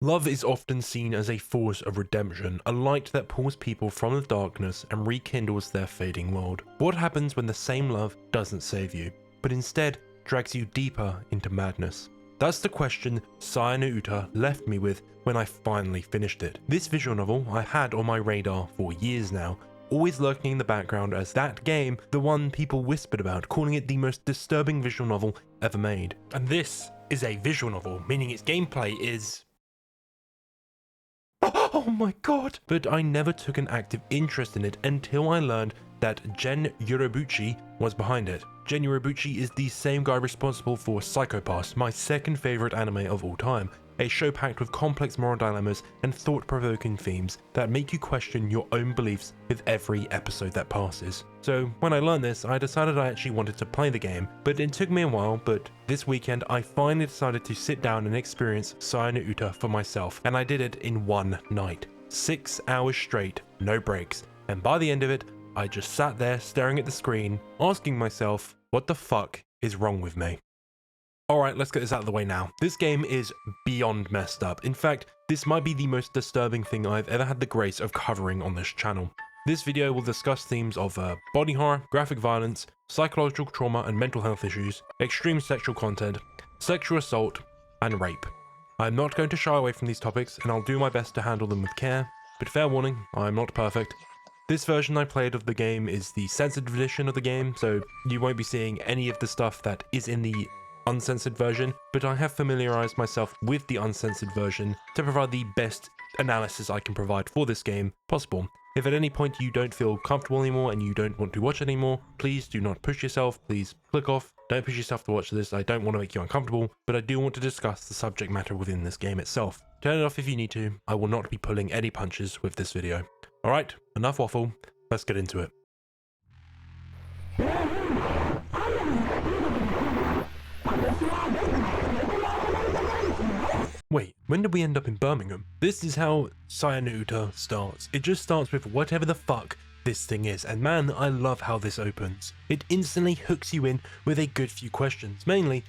Love is often seen as a force of redemption, a light that pulls people from the darkness and rekindles their fading world. What happens when the same love doesn't save you, but instead drags you deeper into madness? That's the question Syanut left me with when I finally finished it. This visual novel I had on my radar for years now, always lurking in the background as that game, the one people whispered about, calling it the most disturbing visual novel ever made. And this is a visual novel, meaning its gameplay is... oh my god! But I never took an active interest in it until I learned that Gen Urobuchi was behind it. Gen Urobuchi is the same guy responsible for Psycho Pass, my second favourite anime of all time, a show packed with complex moral dilemmas and thought-provoking themes that make you question your own beliefs with every episode that passes. So when I learned this, I decided I actually wanted to play the game, but it took me a while. But this weekend I finally decided to sit down and experience Syanut for myself, and I did it in one night. 6 hours straight, no breaks, and by the end of it, I just sat there staring at the screen, asking myself, what the fuck is wrong with me? Alright, let's get this out of the way now. This game is beyond messed up. In fact, this might be the most disturbing thing I've ever had the grace of covering on this channel. This video will discuss themes of body horror, graphic violence, psychological trauma and mental health issues, extreme sexual content, sexual assault, and rape. I'm not going to shy away from these topics, and I'll do my best to handle them with care, but fair warning, I'm not perfect. This version I played of the game is the censored edition of the game, so you won't be seeing any of the stuff that is in the uncensored version, but I have familiarized myself with the uncensored version to provide the best analysis I can provide for this game possible. If at any point you don't feel comfortable anymore and you don't want to watch it anymore, please do not push yourself, please click off. Don't push yourself to watch this, I don't want to make you uncomfortable, but I do want to discuss the subject matter within this game itself. Turn it off if you need to, I will not be pulling any punches with this video. Alright, enough waffle, let's get into it. Wait, when did we end up in Birmingham? This is how Syanut starts. It just starts with whatever the fuck this thing is, and man, I love how this opens. It instantly hooks you in with a good few questions, mainly,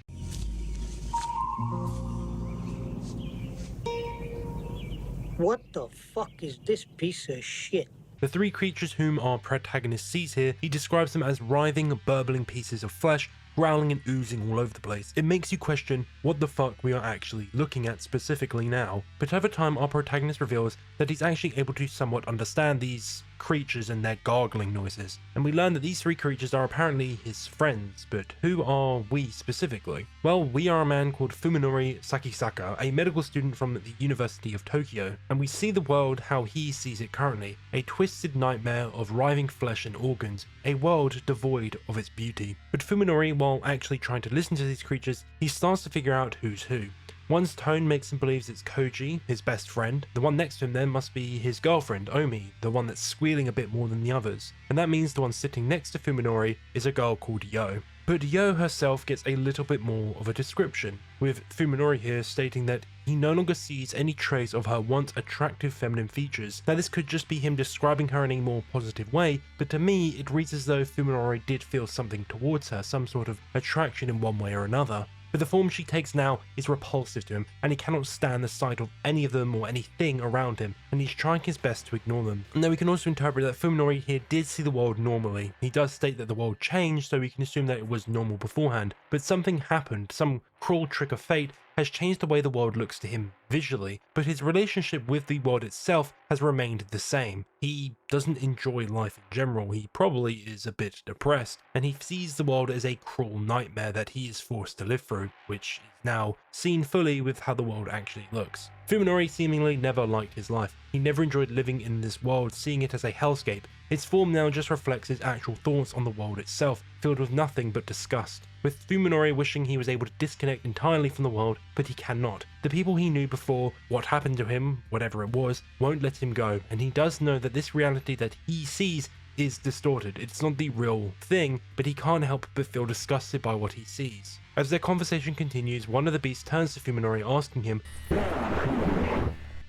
what the fuck is this piece of shit? The three creatures whom our protagonist sees here, he describes them as writhing, burbling pieces of flesh, growling and oozing all over the place. It makes you question what the fuck we are actually looking at specifically now. But over time, our protagonist reveals that he's actually able to somewhat understand these creatures and their gargling noises. And we learn that these three creatures are apparently his friends, but who are we specifically? Well, we are a man called Fuminori Sakisaka, a medical student from the University of Tokyo, and we see the world how he sees it currently, a twisted nightmare of writhing flesh and organs, a world devoid of its beauty. But Fuminori, while actually trying to listen to these creatures, he starts to figure out who's who. One's tone makes him believe it's Koji, his best friend. The one next to him then must be his girlfriend, Omi, the one that's squealing a bit more than the others. And that means the one sitting next to Fuminori is a girl called Yo. But Yo herself gets a little bit more of a description, with Fuminori here stating that he no longer sees any trace of her once attractive feminine features. Now this could just be him describing her in a more positive way, but to me it reads as though Fuminori did feel something towards her, some sort of attraction in one way or another. But the form she takes now is repulsive to him, and he cannot stand the sight of any of them or anything around him, and he's trying his best to ignore them. Now we can also interpret that Fuminori here did see the world normally. He does state that the world changed, so we can assume that it was normal beforehand, but something happened, some cruel trick of fate has changed the way the world looks to him visually, but his relationship with the world itself has remained the same. He doesn't enjoy life in general, he probably is a bit depressed, and he sees the world as a cruel nightmare that he is forced to live through, which is now seen fully with how the world actually looks. Fuminori seemingly never liked his life. He never enjoyed living in this world, seeing it as a hellscape. Its form now just reflects his actual thoughts on the world itself, filled with nothing but disgust. With Fuminori wishing he was able to disconnect entirely from the world, but he cannot. The people he knew before, what happened to him, whatever it was, won't let him go, and he does know that this reality that he sees is distorted. It's not the real thing, but he can't help but feel disgusted by what he sees. As their conversation continues, one of the beasts turns to Fuminori asking him,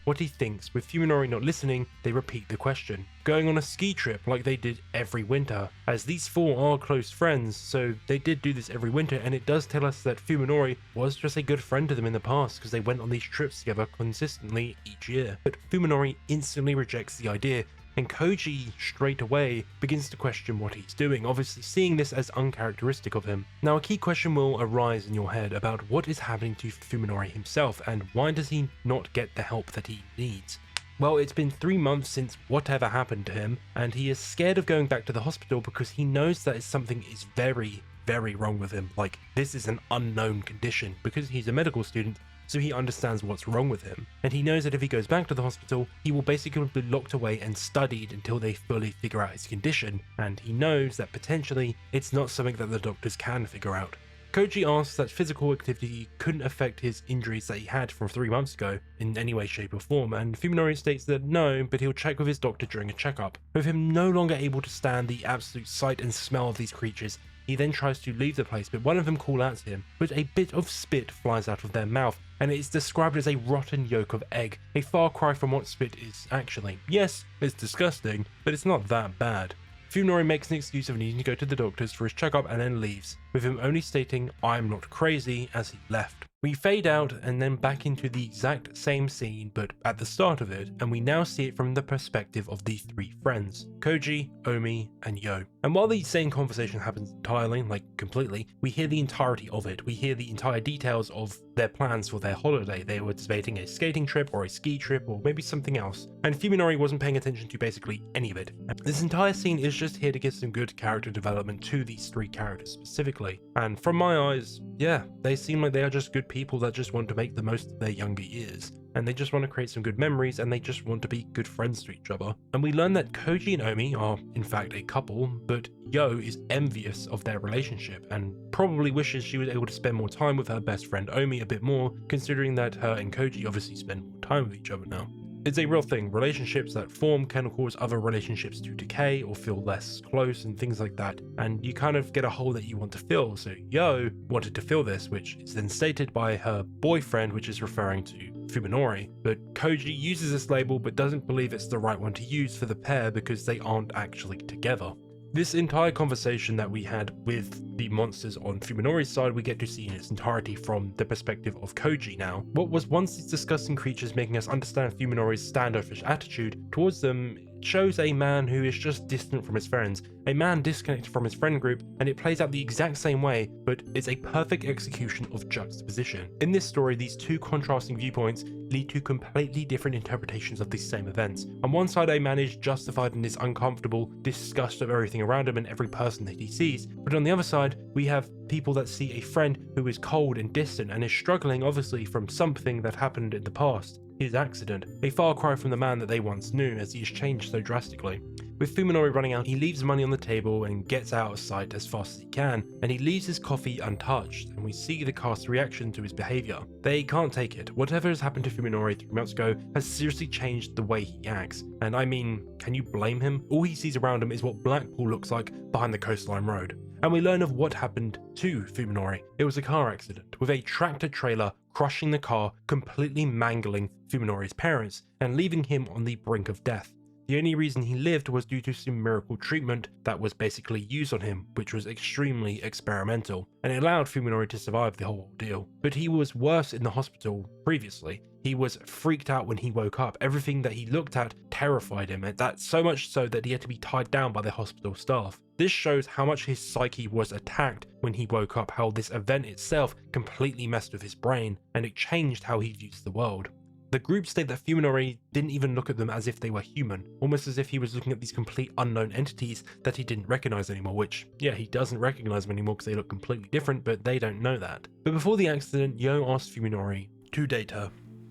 what he thinks. With Fuminori not listening, they repeat the question, going on a ski trip like they did every winter, as these four are close friends, so they did do this every winter, and it does tell us that Fuminori was just a good friend to them in the past because they went on these trips together consistently each year. But Fuminori instantly rejects the idea, and Koji straight away begins to question what he's doing, obviously seeing this as uncharacteristic of him. Now, a key question will arise in your head about what is happening to Fuminori himself and why does he not get the help that he needs. Well, it's been 3 months since whatever happened to him, and he is scared of going back to the hospital because he knows that something is very, very wrong with him. Like, this is an unknown condition because he's a medical student. So he understands what's wrong with him, and he knows that if he goes back to the hospital, he will basically be locked away and studied until they fully figure out his condition, and he knows that potentially it's not something that the doctors can figure out. Koji asks that physical activity couldn't affect his injuries that he had from 3 months ago in any way, shape or form, and Fuminori states that no, but he'll check with his doctor during a checkup. With him no longer able to stand the absolute sight and smell of these creatures, he then tries to leave the place, but one of them call out to him, but a bit of spit flies out of their mouth, and it is described as a rotten yolk of egg, a far cry from what spit is actually. Yes, it's disgusting, but it's not that bad. Fuminori makes an excuse of needing to go to the doctors for his checkup and then leaves, with him only stating, "I'm not crazy," as he left. We fade out and then back into the exact same scene, but at the start of it, and we now see it from the perspective of the three friends, Koji, Omi, and Yo. And while the same conversation happens entirely, like completely, we hear the entirety of it. We hear the entire details of their plans for their holiday. They were debating a skating trip or a ski trip or maybe something else, and Fuminori wasn't paying attention to basically any of it. This entire scene is just here to give some good character development to these three characters specifically, and from my eyes, yeah, they seem like they are just good people that just want to make the most of their younger years, and they just want to create some good memories, and they just want to be good friends to each other. And we learn that Koji and Omi are in fact a couple, but Yo is envious of their relationship and probably wishes she was able to spend more time with her best friend Omi a bit more, considering that her and Koji obviously spend more time with each other now. It's a real thing. Relationships that form can cause other relationships to decay or feel less close and things like that, and you kind of get a hole that you want to fill. So Yo wanted to fill this, which is then stated by her boyfriend, which is referring to Fuminori, but Koji uses this label but doesn't believe it's the right one to use for the pair because they aren't actually together. This entire conversation that we had with the monsters on Fuminori's side, we get to see in its entirety from the perspective of Koji now. What was once these disgusting creatures making us understand Fuminori's standoffish attitude towards them shows a man who is just distant from his friends, a man disconnected from his friend group, and it plays out the exact same way, but it's a perfect execution of juxtaposition. In this story, these two contrasting viewpoints lead to completely different interpretations of these same events. On one side, a man is justified in his uncomfortable disgust of everything around him and every person that he sees, but on the other side, we have people that see a friend who is cold and distant and is struggling obviously from something that happened in the past. His accident, a far cry from the man that they once knew, as he has changed so drastically. With Fuminori running out, he leaves money on the table and gets out of sight as fast as he can, and he leaves his coffee untouched, and we see the cast's reaction to his behaviour. They can't take it. Whatever has happened to Fuminori 3 months ago has seriously changed the way he acts, and I mean, can you blame him? All he sees around him is what Blackpool looks like behind the coastline road. And we learn of what happened to Fuminori. It was a car accident, with a tractor trailer crushing the car, completely mangling Fuminori's parents, and leaving him on the brink of death. The only reason he lived was due to some miracle treatment that was basically used on him, which was extremely experimental, and it allowed Fuminori to survive the whole ordeal. But he was worse in the hospital previously. He was freaked out when he woke up. Everything that he looked at terrified him, and that so much so that he had to be tied down by the hospital staff. This shows how much his psyche was attacked when he woke up, how this event itself completely messed with his brain, and it changed how he views the world. The group state that Fuminori didn't even look at them as if they were human, almost as if he was looking at these complete unknown entities that he didn't recognize anymore, which, yeah, he doesn't recognize them anymore because they look completely different, but they don't know that. But before the accident, Yo asked Fuminori to date her,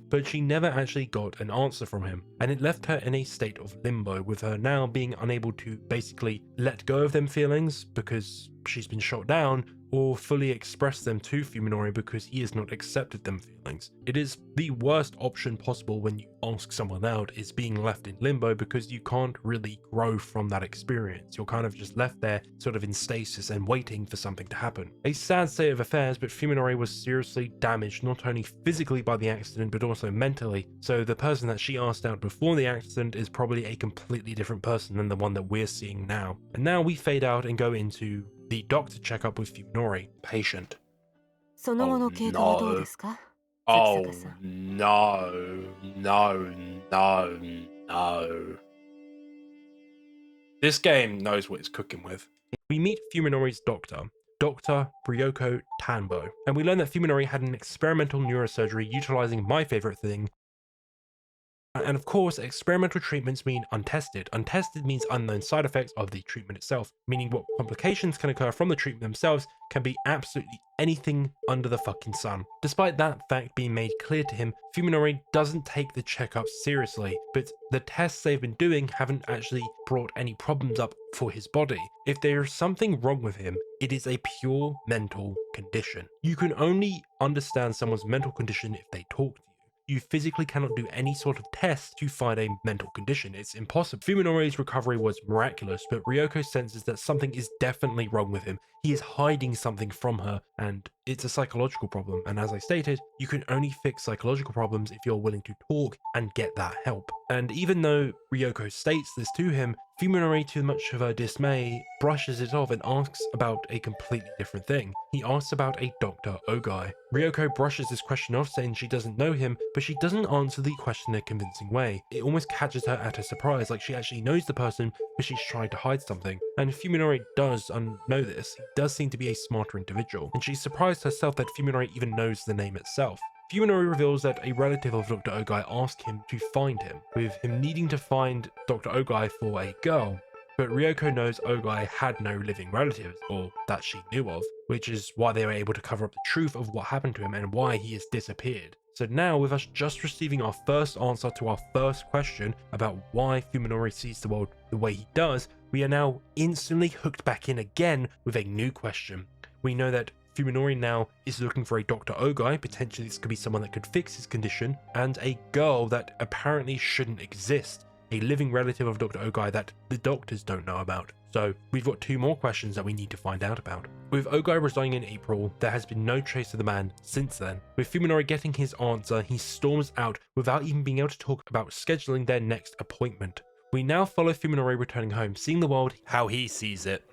but she never actually got an answer from him, and it left her in a state of limbo, with her now being unable to basically let go of them feelings because she's been shot down, or fully express them to Fuminori because he has not accepted them feelings. It is the worst option possible when you ask someone out, is being left in limbo, because you can't really grow from that experience. You're kind of just left there sort of in stasis and waiting for something to happen. A sad state of affairs, but Fuminori was seriously damaged not only physically by the accident but also mentally, so the person that she asked out before the accident is probably a completely different person than the one that we're seeing now. And now we fade out and go into the doctor checkup with Fuminori, patient. その後の経過はどうですか? Oh 月坂さん。 no, no, no, no. This game knows what it's cooking with. We meet Fuminori's doctor, Dr. Ryoko Tanbo, and we learn that Fuminori had an experimental neurosurgery utilizing my favorite thing. And of course, experimental treatments mean untested. Untested means unknown side effects of the treatment itself, meaning what complications can occur from the treatment themselves can be absolutely anything under the fucking sun. Despite that fact being made clear to him, Fuminori doesn't take the checkups seriously, but the tests they've been doing haven't actually brought any problems up for his body. If there is something wrong with him, it is a pure mental condition. You can only understand someone's mental condition if they talk to you. You physically cannot do any sort of test to find a mental condition. It's impossible. Fuminori's recovery was miraculous, but Ryoko senses that something is definitely wrong with him. He is hiding something from her, and it's a psychological problem. And as I stated, you can only fix psychological problems if you're willing to talk and get that help. And even though Ryoko states this to him, Fuminori, to much of her dismay, brushes it off and asks about a completely different thing. He asks about a Dr. Ogai. Ryoko brushes this question off, saying she doesn't know him, but she doesn't answer the question in a convincing way. It almost catches her at a surprise, like she actually knows the person, but she's trying to hide something. And Fuminori does know this. He does seem to be a smarter individual, and she's surprised herself that Fuminori even knows the name itself. Fuminori reveals that a relative of Dr. Ogai asked him to find him, with him needing to find Dr. Ogai for a girl. But Ryoko knows Ogai had no living relatives, or that she knew of, which is why they were able to cover up the truth of what happened to him and why he has disappeared. So now, with us just receiving our first answer to our first question about why Fuminori sees the world the way he does, we are now instantly hooked back in again with a new question. We know that Fuminori now is looking for a Dr. Ogai, potentially this could be someone that could fix his condition, and a girl that apparently shouldn't exist, a living relative of Dr. Ogai that the doctors don't know about. So we've got two more questions that we need to find out about. With Ogai resigning in April, there has been no trace of the man since then. With Fuminori getting his answer, he storms out without even being able to talk about scheduling their next appointment. We now follow Fuminori returning home, seeing the world how he sees it,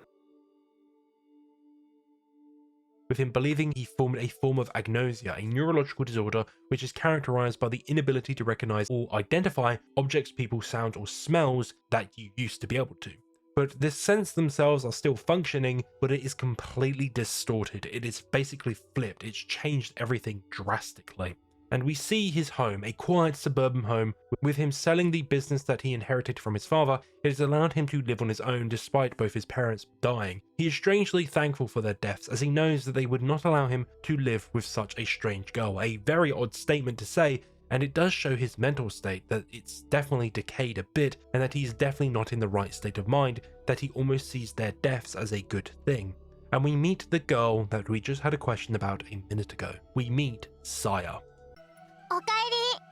with him believing he formed a form of agnosia, a neurological disorder which is characterized by the inability to recognize or identify objects, people, sounds, or smells that you used to be able to. But the senses themselves are still functioning, but it is completely distorted. It is basically flipped. It's changed everything drastically. And we see his home, a quiet suburban home, with him selling the business that he inherited from his father. It has allowed him to live on his own despite both his parents dying. He is strangely thankful for their deaths, as he knows that they would not allow him to live with such a strange girl. A very odd statement to say, and it does show his mental state, that it's definitely decayed a bit, and that he's definitely not in the right state of mind, that he almost sees their deaths as a good thing. And we meet the girl that we just had a question about a minute ago. We meet Saya.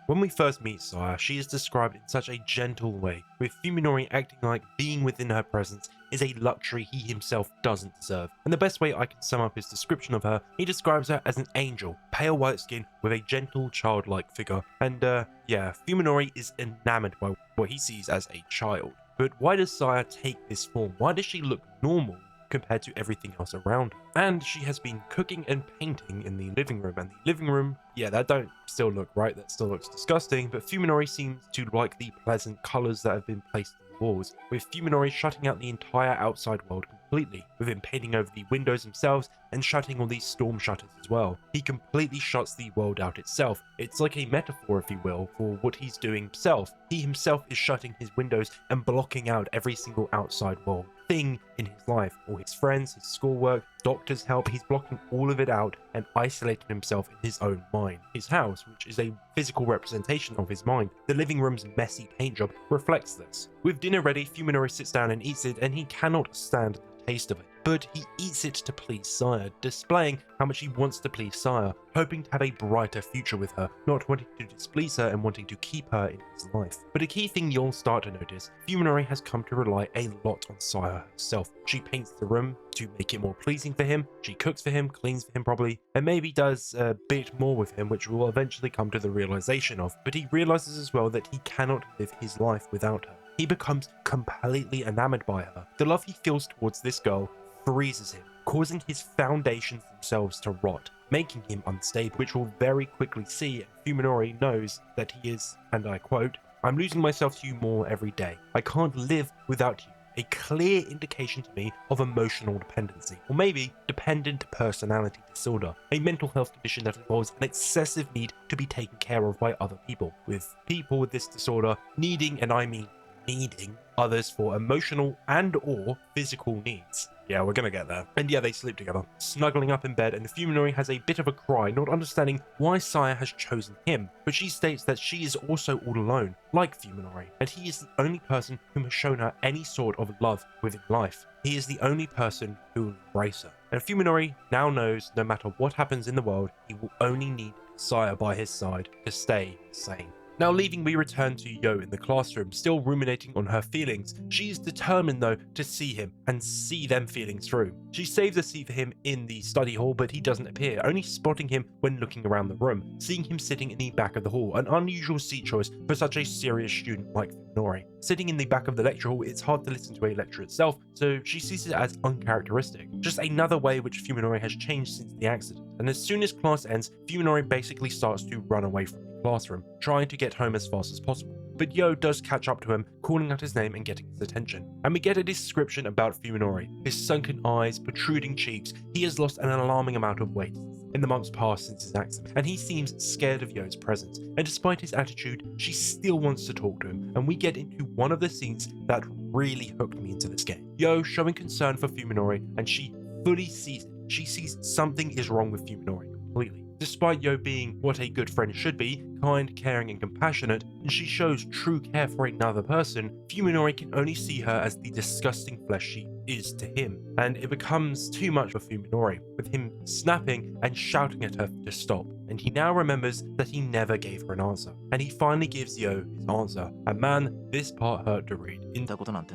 When we first meet Saya, she is described in such a gentle way, with Fuminori acting like being within her presence is a luxury he himself doesn't deserve. And the best way I can sum up his description of her, he describes her as an angel, pale white skin with a gentle childlike figure. And yeah, Fuminori is enamored by what he sees as a child. But why does Saya take this form? Why does she look normal compared to everything else around her? And she has been cooking and painting in the living room, and the living room, yeah, that don't still look right, that still looks disgusting, but Fuminori seems to like the pleasant colors that have been placed on the walls, with Fuminori shutting out the entire outside world completely, with him painting over the windows themselves and shutting all these storm shutters as well. He completely shuts the world out itself. It's like a metaphor, if you will, for what he's doing himself. He himself is shutting his windows and blocking out every single outside world thing in his life, all his friends, his schoolwork, doctor's help. He's blocking all of it out and isolating himself in his own mind. His house, which is a physical representation of his mind, the living room's messy paint job reflects this. With dinner ready, Fuminori sits down and eats it, and he cannot stand the taste of it. but he eats it to please Saya, displaying how much he wants to please Saya, hoping to have a brighter future with her, not wanting to displease her and wanting to keep her in his life. But a key thing you'll start to notice, Fuminori has come to rely a lot on Saya herself. She paints the room to make it more pleasing for him, she cooks for him, cleans for him probably, and maybe does a bit more with him, which we'll eventually come to the realization of. But he realizes as well that he cannot live his life without her. He becomes completely enamored by her. The love he feels towards this girl freezes him, causing his foundations themselves to rot, making him unstable, which we'll very quickly see. Fuminori knows that he is, and I quote, "I'm losing myself to you more every day. I can't live without you." A clear indication to me of emotional dependency, or maybe dependent personality disorder, a mental health condition that involves an excessive need to be taken care of by other people, with people with this disorder needing, and I mean needing, others for emotional and or physical needs. Yeah, we're gonna get there. And yeah, they sleep together, snuggling up in bed, and Fuminori has a bit of a cry, not understanding why Saya has chosen him, but she states that she is also all alone, like Fuminori, and he is the only person whom has shown her any sort of love within life. He is the only person who will embrace her. And Fuminori now knows no matter what happens in the world, he will only need Saya by his side to stay sane. Now leaving, we return to Yo in the classroom, still ruminating on her feelings. She is determined though to see him and see them feelings through. She saves a seat for him in the study hall, but he doesn't appear, only spotting him when looking around the room, seeing him sitting in the back of the hall, an unusual seat choice for such a serious student like Fuminori. Sitting in the back of the lecture hall, it's hard to listen to a lecture itself, so she sees it as uncharacteristic. Just another way which Fuminori has changed since the accident. And as soon as class ends, Fuminori basically starts to run away from the classroom, trying to get home as fast as possible. But Yo does catch up to him, calling out his name and getting his attention. And we get a description about Fuminori. His sunken eyes, protruding cheeks, he has lost an alarming amount of weight in the months past since his accident, and he seems scared of Yo's presence. And despite his attitude, she still wants to talk to him, and we get into one of the scenes that really hooked me into this game. Yo showing concern for Fuminori, and she fully sees it. She sees something is wrong with Fuminori completely. Despite Yo being what a good friend should be, kind, caring and compassionate, and she shows true care for another person, Fuminori can only see her as the disgusting flesh she is to him, and it becomes too much for Fuminori, with him snapping and shouting at her to stop. And he now remembers that he never gave her an answer, and he finally gives Yo his answer. And man, this part hurt to read.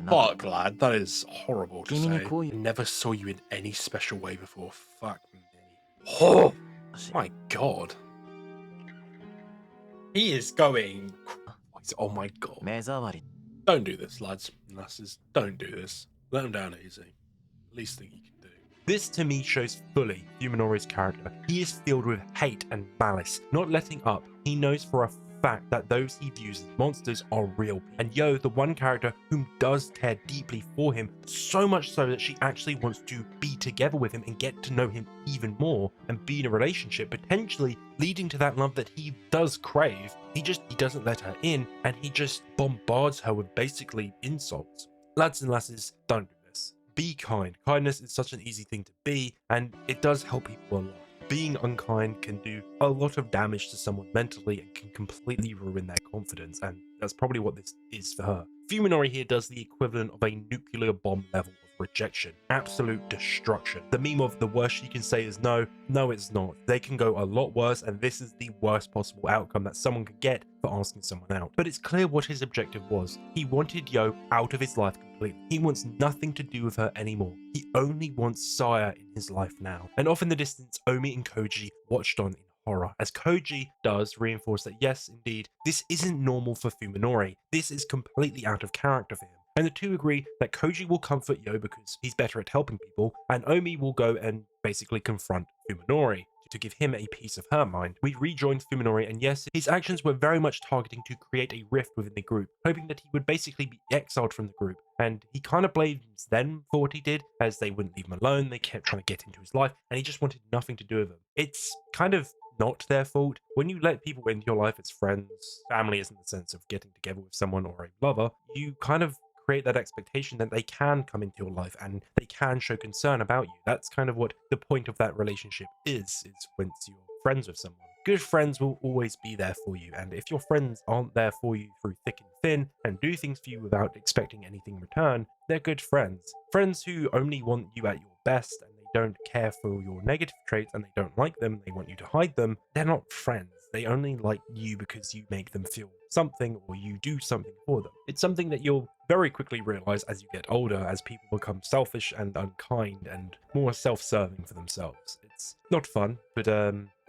Fuck, lad, that is horrible to say. I never saw you in any special way before. Fuck me. Oh my god. He is going. Oh my god. Don't do this, lads and lasses. Don't do this. Let him down easy. Least thing you can do. This to me shows fully Fuminori's character. He is filled with hate and malice, not letting up. He knows for a fact that those he views as monsters are real. And Yo, the one character whom does care deeply for him, so much so that she actually wants to be together with him and get to know him even more and be in a relationship, potentially leading to that love that he does crave. He doesn't let her in, and he just bombards her with basically insults. Lads and lasses, don't do this. Be kind. Kindness is such an easy thing to be, and it does help people a lot. Being unkind can do a lot of damage to someone mentally and can completely ruin their confidence, and that's probably what this is for her. Fuminori here does the equivalent of a nuclear bomb level of rejection. Absolute destruction. The meme of the worst you can say is no. No, it's not. They can go a lot worse, and this is the worst possible outcome that someone could get for asking someone out. But it's clear what his objective was. He wanted Yo out of his life completely. He wants nothing to do with her anymore. He only wants Saya in his life now. And off in the distance, Omi and Koji watched on in horror, as Koji does reinforce that yes, indeed, this isn't normal for Fuminori. This is completely out of character for him. And the two agree that Koji will comfort Yo because he's better at helping people, and Omi will go and basically confront Fuminori to give him a piece of her mind. We rejoined Fuminori, and yes, his actions were very much targeting to create a rift within the group, hoping that he would basically be exiled from the group. And he kind of blames them for what he did, as they wouldn't leave him alone, they kept trying to get into his life, and he just wanted nothing to do with them. It's kind of not their fault. When you let people into your life as friends, family isn't the sense of getting together with someone or a lover, you kind of create that expectation that they can come into your life and they can show concern about you. That's kind of what the point of that relationship is once you're friends with someone. Good friends will always be there for you, and if your friends aren't there for you through thick and thin and do things for you without expecting anything in return, they're good friends. Friends who only want you at your best and they don't care for your negative traits and they don't like them, they want you to hide them, they're not friends. They only like you because you make them feel something or you do something for them. It's something that you'll very quickly realize as you get older, as people become selfish and unkind and more self-serving for themselves. It's not fun, but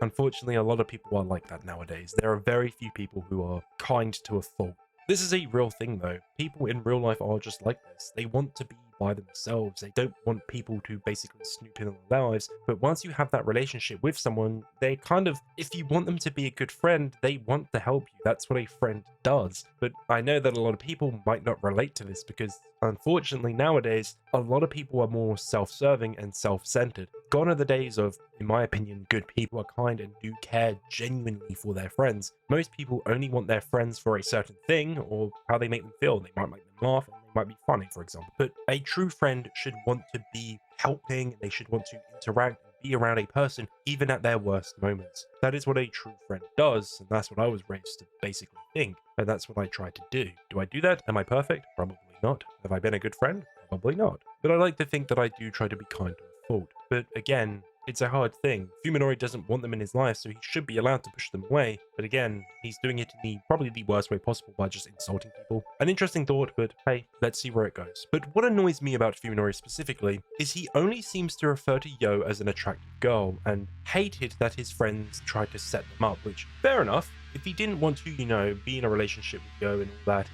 unfortunately a lot of people are like that nowadays. There are very few people who are kind to a fault. This is a real thing though. People in real life are just like this. They want to be by themselves. They don't want people to basically snoop in on their lives. But once you have that relationship with someone, they kind of, if you want them to be a good friend, they want to help you. That's what a friend does. But I know that a lot of people might not relate to this because unfortunately nowadays, a lot of people are more self-serving and self-centered. Gone are the days of, in my opinion, good people are kind and do care genuinely for their friends. Most people only want their friends for a certain thing or how they make them feel. They might make them laugh and they might be funny, for example. But a true friend should want to be helping. They should want to interact and be around a person even at their worst moments. That is what a true friend does, and that's what I was raised to basically think, and that's what I try to do. Do I do that? Am I perfect? Probably not. Have I been a good friend? Probably not. But I like to think that I do try to be kind to a fault. But again, it's a hard thing. Fuminori doesn't want them in his life, so he should be allowed to push them away. But again, he's doing it in probably the worst way possible by just insulting people. An interesting thought, but hey, let's see where it goes. But what annoys me about Fuminori specifically is he only seems to refer to Yo as an attractive girl and hated that his friends tried to set them up, which, fair enough. If he didn't want to, be in a relationship with Yo and all that,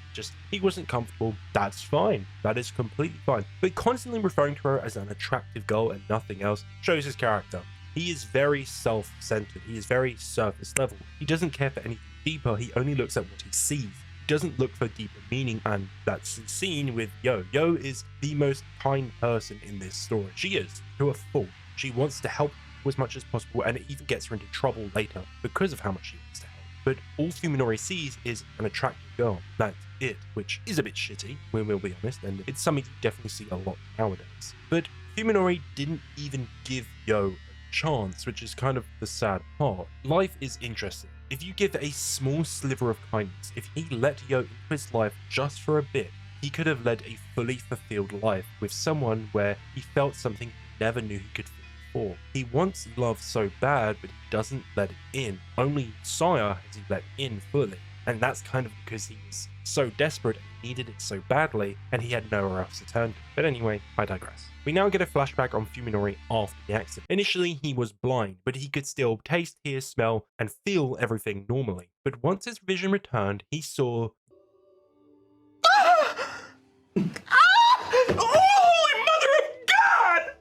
he wasn't comfortable, that's fine. That is completely fine. But constantly referring to her as an attractive girl and nothing else shows his character. He is very self-centered. He is very surface level. He doesn't care for anything deeper. He only looks at what he sees. He doesn't look for deeper meaning, and that's seen with Yo. Yo is the most kind person in this story. She is, to a fault. She wants to help as much as possible, and it even gets her into trouble later because of how much she wants to help. But all Fuminori sees is an attractive girl. That's it, which is a bit shitty, when we'll be honest, and it's something you definitely see a lot nowadays. But Fuminori didn't even give Yo a chance, which is kind of the sad part. Life is interesting. If you give a small sliver of kindness, if he let Yo into his life just for a bit, he could have led a fully fulfilled life with someone where he felt something he never knew he could feel. He wants love so bad, but he doesn't let it in. Only Saya has he let in fully, and that's kind of because he was so desperate and needed it so badly, and he had nowhere else to turn to. But anyway, I digress. We now get a flashback on Fuminori after the accident. Initially, he was blind, but he could still taste, hear, smell, and feel everything normally. But once his vision returned, he saw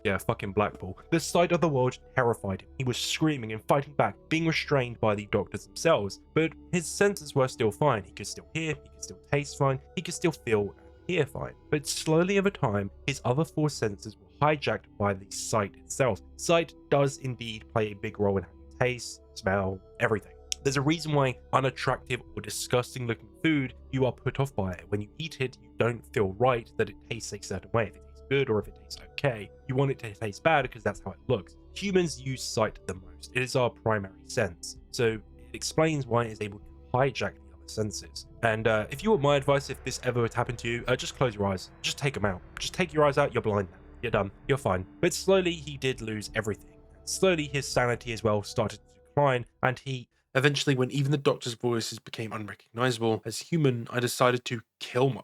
yeah, fucking Blackpool. The sight of the world terrified him. He was screaming and fighting back, being restrained by the doctors themselves. But his senses were still fine. He could still hear, he could still taste fine, he could still feel and hear fine. But slowly over time, his other four senses were hijacked by the sight itself. Sight does indeed play a big role in how you taste, smell, everything. There's a reason why unattractive or disgusting looking food, you are put off by it. When you eat it, you don't feel right that it tastes a certain way. If it tastes good or if it tastes okay, you want it to taste bad because that's how it looks. Humans use sight the most. It is our primary sense. So it explains why it is able to hijack the other senses. And if you want my advice, if this ever would happen to you, just close your eyes. Just take them out. Just take your eyes out, you're blind now. You're done. You're fine. But slowly he did lose everything. Slowly his sanity as well started to decline, and he eventually, when even the doctor's voices became unrecognizable, as human, I decided to kill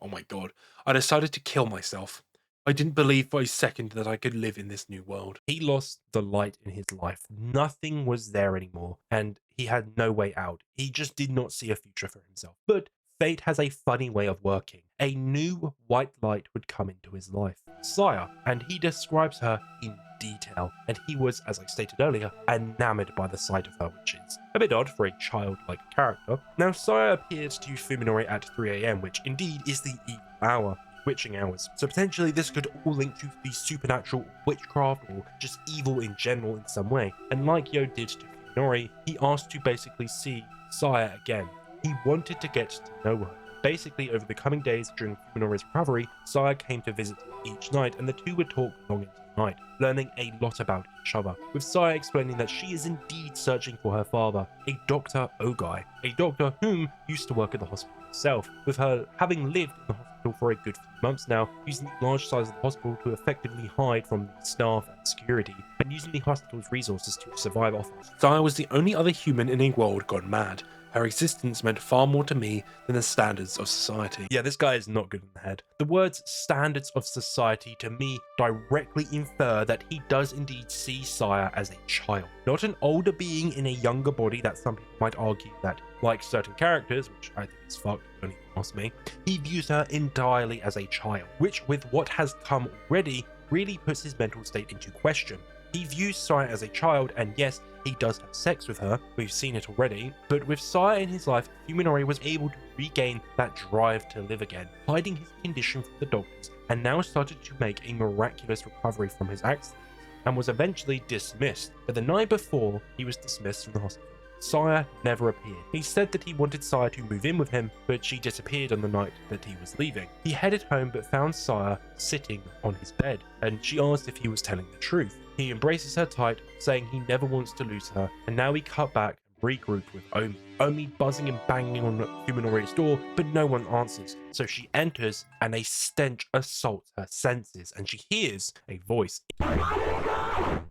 I decided to kill myself. I didn't believe for a second that I could live in this new world. He lost the light in his life. Nothing was there anymore, and he had no way out. He just did not see a future for himself. But fate has a funny way of working. A new white light would come into his life, Saya, and he describes her in detail, and he was, as I stated earlier, enamored by the sight of her, which is a bit odd for a childlike character. Now, Saya appeared to Fuminori at 3 AM, which indeed is the evil hour, witching hours. So potentially this could all link to the supernatural, witchcraft, or just evil in general in some way. And like Yo did to Fuminori, he asked to basically see Saya again. He wanted to get to know her. Basically, over the coming days during Fuminori's recovery, Saya came to visit him each night, and the two would talk long into the night, learning a lot about each other, with Saya explaining that she is indeed searching for her father, a Dr. Ogai, a doctor whom used to work at the hospital itself, with her having lived in the hospital for a good few months now, using the large size of the hospital to effectively hide from the staff and security, and using the hospital's resources to survive off. Saya was the only other human in a world gone mad. Her existence meant far more to me than the standards of society. Yeah, this guy is not good in the head. The words standards of society to me directly infer that he does indeed see Saya as a child, not an older being in a younger body that some people might argue that, like certain characters, which I think is fucked, don't even ask me, he views her entirely as a child, which with what has come already really puts his mental state into question. He views Saya as a child, and yes, he does have sex with her, we've seen it already, but with Saya in his life, Fuminori was able to regain that drive to live again, hiding his condition from the doctors, and now started to make a miraculous recovery from his accident, and was eventually dismissed. But the night before he was dismissed from the hospital, Saya never appeared. He said that he wanted Saya to move in with him, but she disappeared on the night that he was leaving. He headed home but found Saya sitting on his bed, and she asked if he was telling the truth. He embraces her tight, saying he never wants to lose her, and now we cut back and regroup with Omi. Omi buzzing and banging on Fuminori's door, but no one answers, so she enters and a stench assaults her senses, and she hears a voice.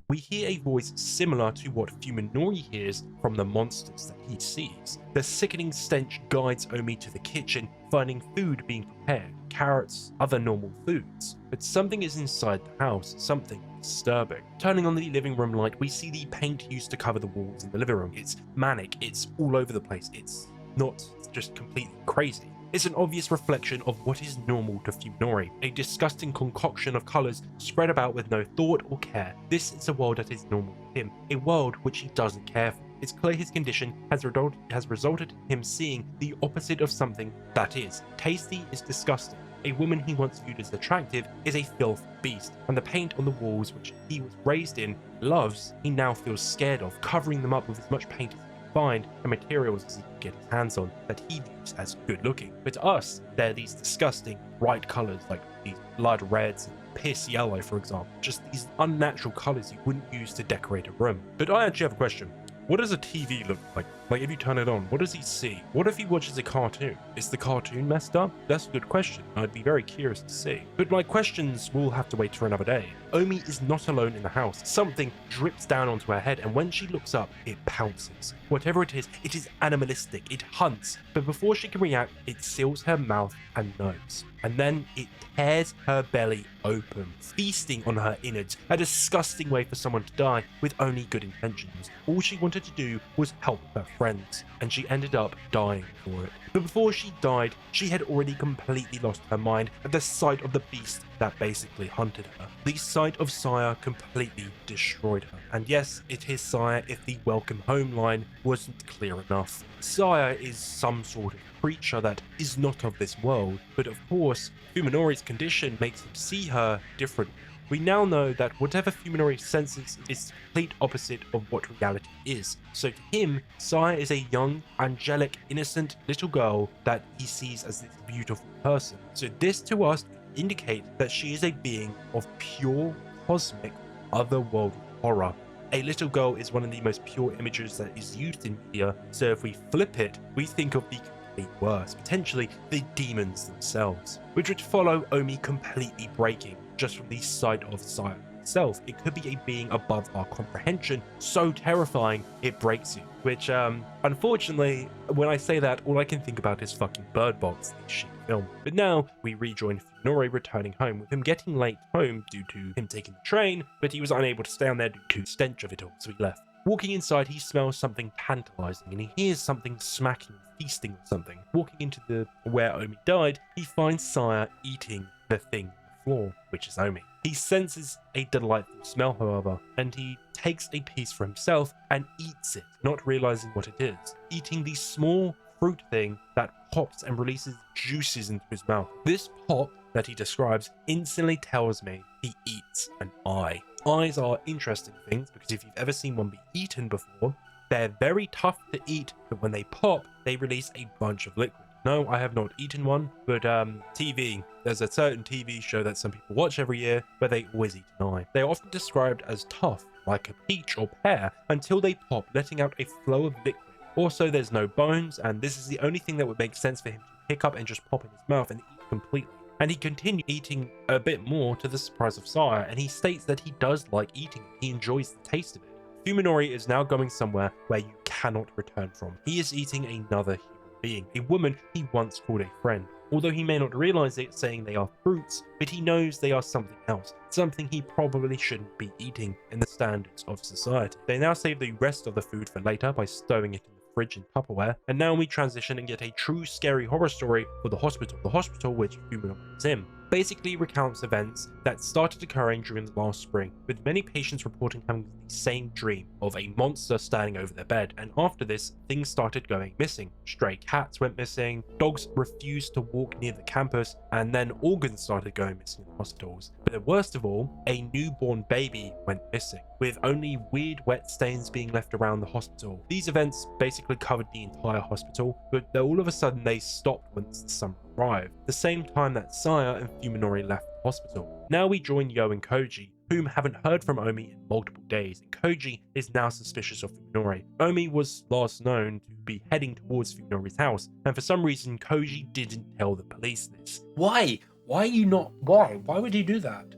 We hear a voice similar to what Fuminori hears from the monsters that he sees. The sickening stench guides Omi to the kitchen, finding food being prepared, carrots, other normal foods. But something is inside the house, something disturbing. Turning on the living room light, we see the paint used to cover the walls in the living room. It's manic, it's all over the place, it's not just completely crazy. It's an obvious reflection of what is normal to Fuminori, a disgusting concoction of colours spread about with no thought or care. This is a world that is normal to him, a world which he doesn't care for. It's clear his condition has resulted in him seeing the opposite of something that is. Tasty is disgusting. A woman he once viewed as attractive is a filth beast, and the paint on the walls which he was raised in, loves, he now feels scared of, covering them up with as much paint as he can find and materials as he can get his hands on that he views as good looking. But to us, they're these disgusting bright colours like these blood reds and piss yellow, for example, just these unnatural colours you wouldn't use to decorate a room. But I actually have a question. What does a TV look like? Like, if you turn it on, what does he see? What if he watches a cartoon? Is the cartoon messed up? That's a good question. I'd be very curious to see. But my questions will have to wait for another day. Omi is not alone in the house. Something drips down onto her head, and when she looks up, it pounces. Whatever it is animalistic. It hunts. But before she can react, it seals her mouth and nose. And then it tears her belly open, feasting on her innards, a disgusting way for someone to die with only good intentions. All she wanted to do was help her friends, and she ended up dying for it. But before she died, she had already completely lost her mind at the sight of the beast that basically hunted her. The sight of Saya completely destroyed her. And yes, it is Saya if the welcome home line wasn't clear enough. Saya is some sort of creature that is not of this world, but of course, Fuminori's condition makes him see her differently. We now know that whatever Fuminori senses is the complete opposite of what reality is. So to him, Saya is a young, angelic, innocent little girl that he sees as this beautiful person. So this to us indicates that she is a being of pure, cosmic, otherworldly horror. A little girl is one of the most pure images that is used in media, so if we flip it, we think of the complete worst, potentially the demons themselves, which would follow Omi completely breaking just from the sight of Saya itself. It could be a being above our comprehension, so terrifying it breaks you. Which, unfortunately, when I say that, all I can think about is fucking Bird Box, this shit film. But now, we rejoin Fuminori returning home, with him getting late home due to him taking the train, but he was unable to stay on there due to the stench of it all, so he left. Walking inside, he smells something tantalizing, and he hears something smacking, feasting or something. Walking into where Omi died, he finds Saya eating the thing floor, which is Omi. He senses a delightful smell, however, and he takes a piece for himself and eats it, not realizing what it is. Eating the small fruit thing that pops and releases juices into his mouth. This pop that he describes instantly tells me he eats an eye. Eyes are interesting things because if you've ever seen one be eaten before, they're very tough to eat, but when they pop, they release a bunch of liquid. No, I have not eaten one, but TV. There's a certain TV show that some people watch every year where they always eat an eye. They are often described as tough, like a peach or pear, until they pop, letting out a flow of liquid. Also, there's no bones, and this is the only thing that would make sense for him to pick up and just pop in his mouth and eat completely. And he continued eating a bit more to the surprise of Saya, and he states that he does like eating it. He enjoys the taste of it. Fuminori is now going somewhere where you cannot return from. He is eating another human being, a woman he once called a friend. Although he may not realize it, saying they are fruits, but he knows they are something else, something he probably shouldn't be eating in the standards of society. They now save the rest of the food for later by stowing it in the fridge and Tupperware, and now we transition and get a true scary horror story for the hospital which Fuminori is in. Basically recounts events that started occurring during the last spring, with many patients reporting having the same dream of a monster standing over their bed, and after this, things started going missing. Stray cats went missing, dogs refused to walk near the campus, and then organs started going missing in hospitals. But the worst of all, a newborn baby went missing, with only weird wet stains being left around the hospital. These events basically covered the entire hospital, but all of a sudden they stopped once the summer arrived, the same time that Saya and Fuminori left the hospital. Now we join Yo and Koji, whom haven't heard from Omi in multiple days, and Koji is now suspicious of Fuminori. Omi was last known to be heading towards Fuminori's house, and for some reason Koji didn't tell the police this. Why? Why are you not? Why? Why would he do that?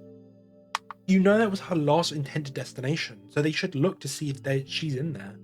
You know that was her last intended destination, so they should look to see if she's in there.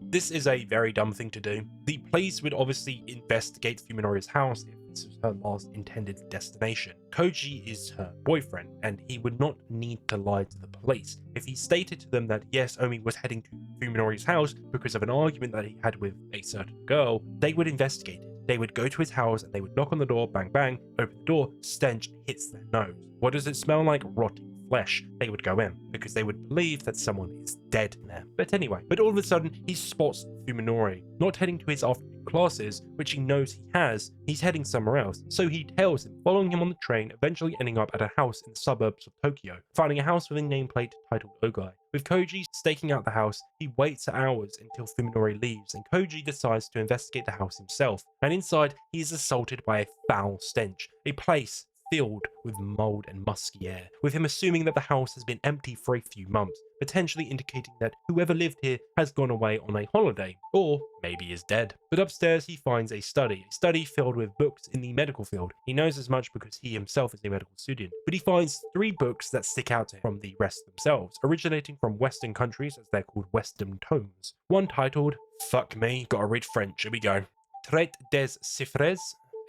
This is a very dumb thing to do. The police would obviously investigate Fuminori's house if this was her last intended destination. Koji is her boyfriend, and he would not need to lie to the police. If he stated to them that yes, Omi was heading to Fuminori's house because of an argument that he had with a certain girl, they would investigate it. They would go to his house and they would knock on the door, bang bang, open the door, stench hits their nose. What does it smell like? Rotting flesh. They would go in because they would believe that someone is dead in there. But anyway, all of a sudden he spots Fuminori not heading to his afternoon classes, which he knows he has. He's heading somewhere else, so he tails him, following him on the train, eventually ending up at a house in the suburbs of Tokyo, finding a house with a nameplate titled Ogai. With Koji staking out the house, he waits hours until Fuminori leaves, and Koji decides to investigate the house himself. And inside, he is assaulted by a foul stench, a place filled with mold and musky air, with him assuming that the house has been empty for a few months, potentially indicating that whoever lived here has gone away on a holiday, or maybe is dead. But upstairs he finds a study filled with books in the medical field. He knows as much because he himself is a medical student, but he finds 3 books that stick out to him from the rest themselves, originating from Western countries as they're called Western tomes. One titled, fuck me, gotta read French, here we go. Traite des Chiffres,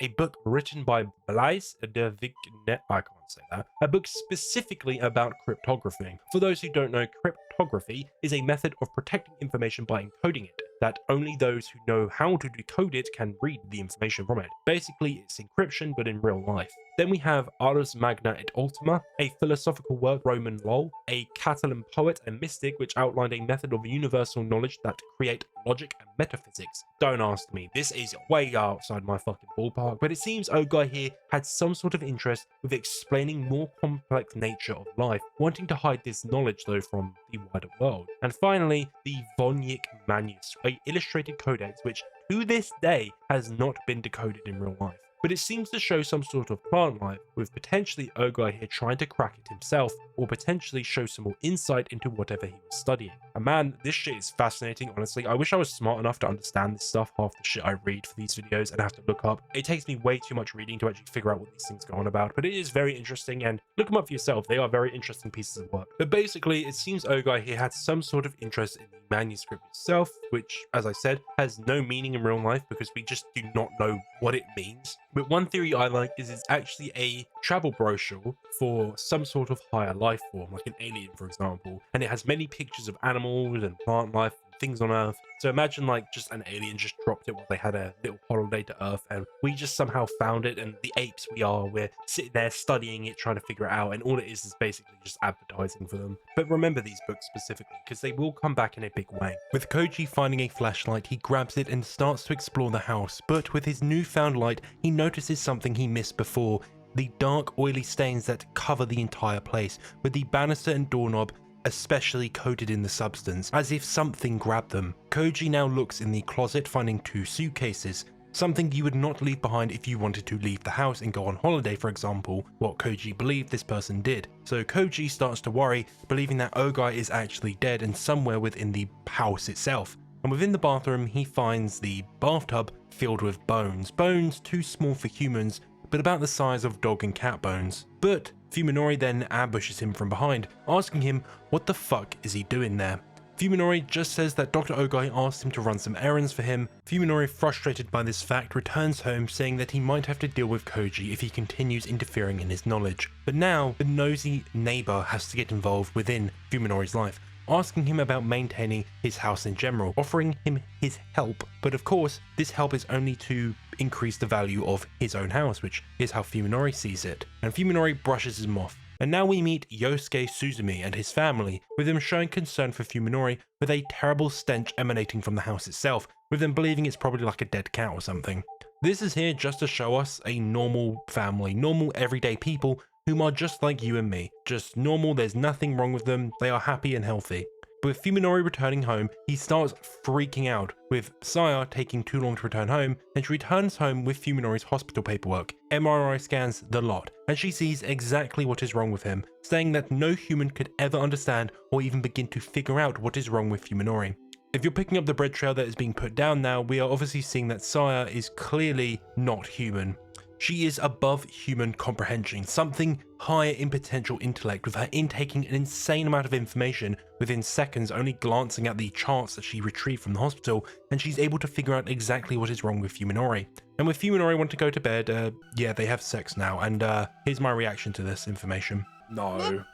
a book written by Blaise de Vigne, I can't say that, a book specifically about cryptography. For those who don't know, cryptography is a method of protecting information by encoding it, that only those who know how to decode it can read the information from it. Basically, it's encryption, but in real life. Then we have Ars Magna et Ultima, a philosophical work, Roman Lull, a Catalan poet and mystic which outlined a method of universal knowledge that create logic and metaphysics. Don't ask me, this is way outside my fucking ballpark, but it seems Ogai here had some sort of interest with explaining more complex nature of life, wanting to hide this knowledge though from the wider world. And finally, the Vonyik manuscript, an illustrated codex which to this day has not been decoded in real life. But it seems to show some sort of plant life, with potentially Ogai here trying to crack it himself, or potentially show some more insight into whatever he was studying. And man, this shit is fascinating, honestly. I wish I was smart enough to understand this stuff, half the shit I read for these videos and have to look up. It takes me way too much reading to actually figure out what these things go on about, but it is very interesting, and look them up for yourself. They are very interesting pieces of work. But basically, it seems Ogai here had some sort of interest in the manuscript itself, which, as I said, has no meaning in real life because we just do not know what it means. But one theory I like is it's actually a travel brochure for some sort of higher life form, like an alien, for example, and it has many pictures of animals and plant life and things on Earth. So imagine like just an alien just dropped it while they had a little holiday to Earth, and we just somehow found it, and the apes we're sitting there studying it, trying to figure it out, and all it is basically just advertising for them. But remember these books specifically, because they will come back in a big way. With Koji finding a flashlight, he grabs it and starts to explore the house, but with his newfound light, he notices something he missed before: the dark oily stains that cover the entire place, with the banister and doorknob especially coated in the substance, as if something grabbed them. Koji now looks in the closet, finding 2 suitcases, something you would not leave behind if you wanted to leave the house and go on holiday, for example, what Koji believed this person did. So Koji starts to worry, believing that Ogai is actually dead and somewhere within the house itself. And within the bathroom, he finds the bathtub filled with bones. Bones too small for humans, but about the size of dog and cat bones. But Fuminori then ambushes him from behind, asking him what the fuck is he doing there. Fuminori just says that Dr. Ogai asked him to run some errands for him. Fuminori, frustrated by this fact, returns home saying that he might have to deal with Koji if he continues interfering in his knowledge. But now, the nosy neighbor has to get involved within Fuminori's life, asking him about maintaining his house in general, offering him his help. But of course, this help is only to increase the value of his own house, which is how Fuminori sees it. And Fuminori brushes him off. And now we meet Yosuke Suzumi and his family, with them showing concern for Fuminori with a terrible stench emanating from the house itself, with them believing it's probably like a dead cat or something. This is here just to show us a normal family, normal everyday people whom are just like you and me. Just normal, there's nothing wrong with them, they are happy and healthy. But with Fuminori returning home, he starts freaking out, with Saya taking too long to return home, and she returns home with Fuminori's hospital paperwork, MRI scans, the lot, and she sees exactly what is wrong with him, saying that no human could ever understand or even begin to figure out what is wrong with Fuminori. If you're picking up the bread trail that is being put down now, we are obviously seeing that Saya is clearly not human. She is above human comprehension, something higher in potential intellect, with her intaking an insane amount of information within seconds, only glancing at the charts that she retrieved from the hospital, and she's able to figure out exactly what is wrong with Fuminori. And with Fuminori want to go to bed, yeah, they have sex now, and here's my reaction to this information. No.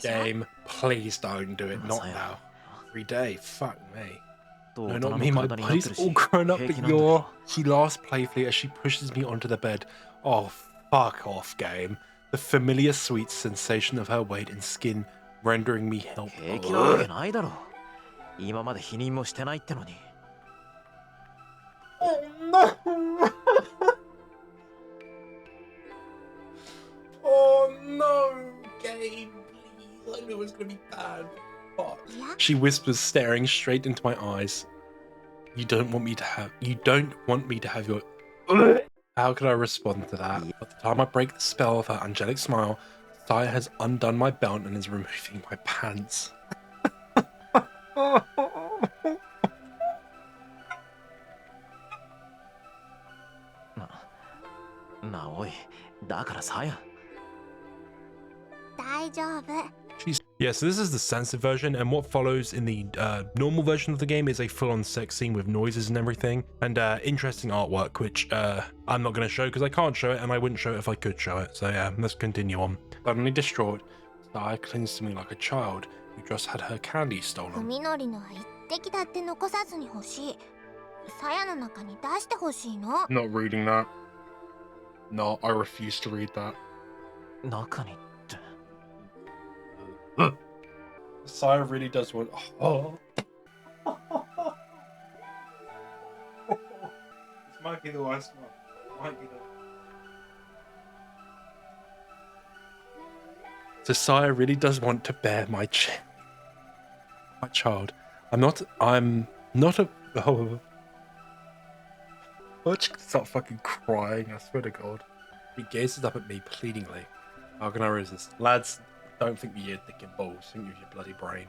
Game, please don't do it, not now. Every day, fuck me. No, not me, my body's all grown up, but she laughs playfully as she pushes me onto the bed. Oh, fuck off, game. The familiar sweet sensation of her weight and skin rendering me helpless. Oh no! Oh no, game, please. I knew it was gonna be bad. She whispers, staring straight into my eyes. You don't want me to have your... How could I respond to that? By the time I break the spell of her angelic smile, Saya has undone my belt and is removing my pants. Yeah, so this is the censored version, and what follows in the normal version of the game is a full-on sex scene with noises and everything, and interesting artwork, which I'm not going to show because I can't show it, and I wouldn't show it if I could show it. So yeah, let's continue on. Suddenly distraught, Saya clings to me like a child who just had her candy stolen. Not reading that. No, I refuse to read that. Saya really does want... Oh. This might be the worst one. So Saya really does want to bear my child. I'm not a... Oh. I'm just gonna start fucking crying, I swear to God. He gazes up at me pleadingly. How can I resist? Lads, don't think with your dick and balls, think with your bloody brain.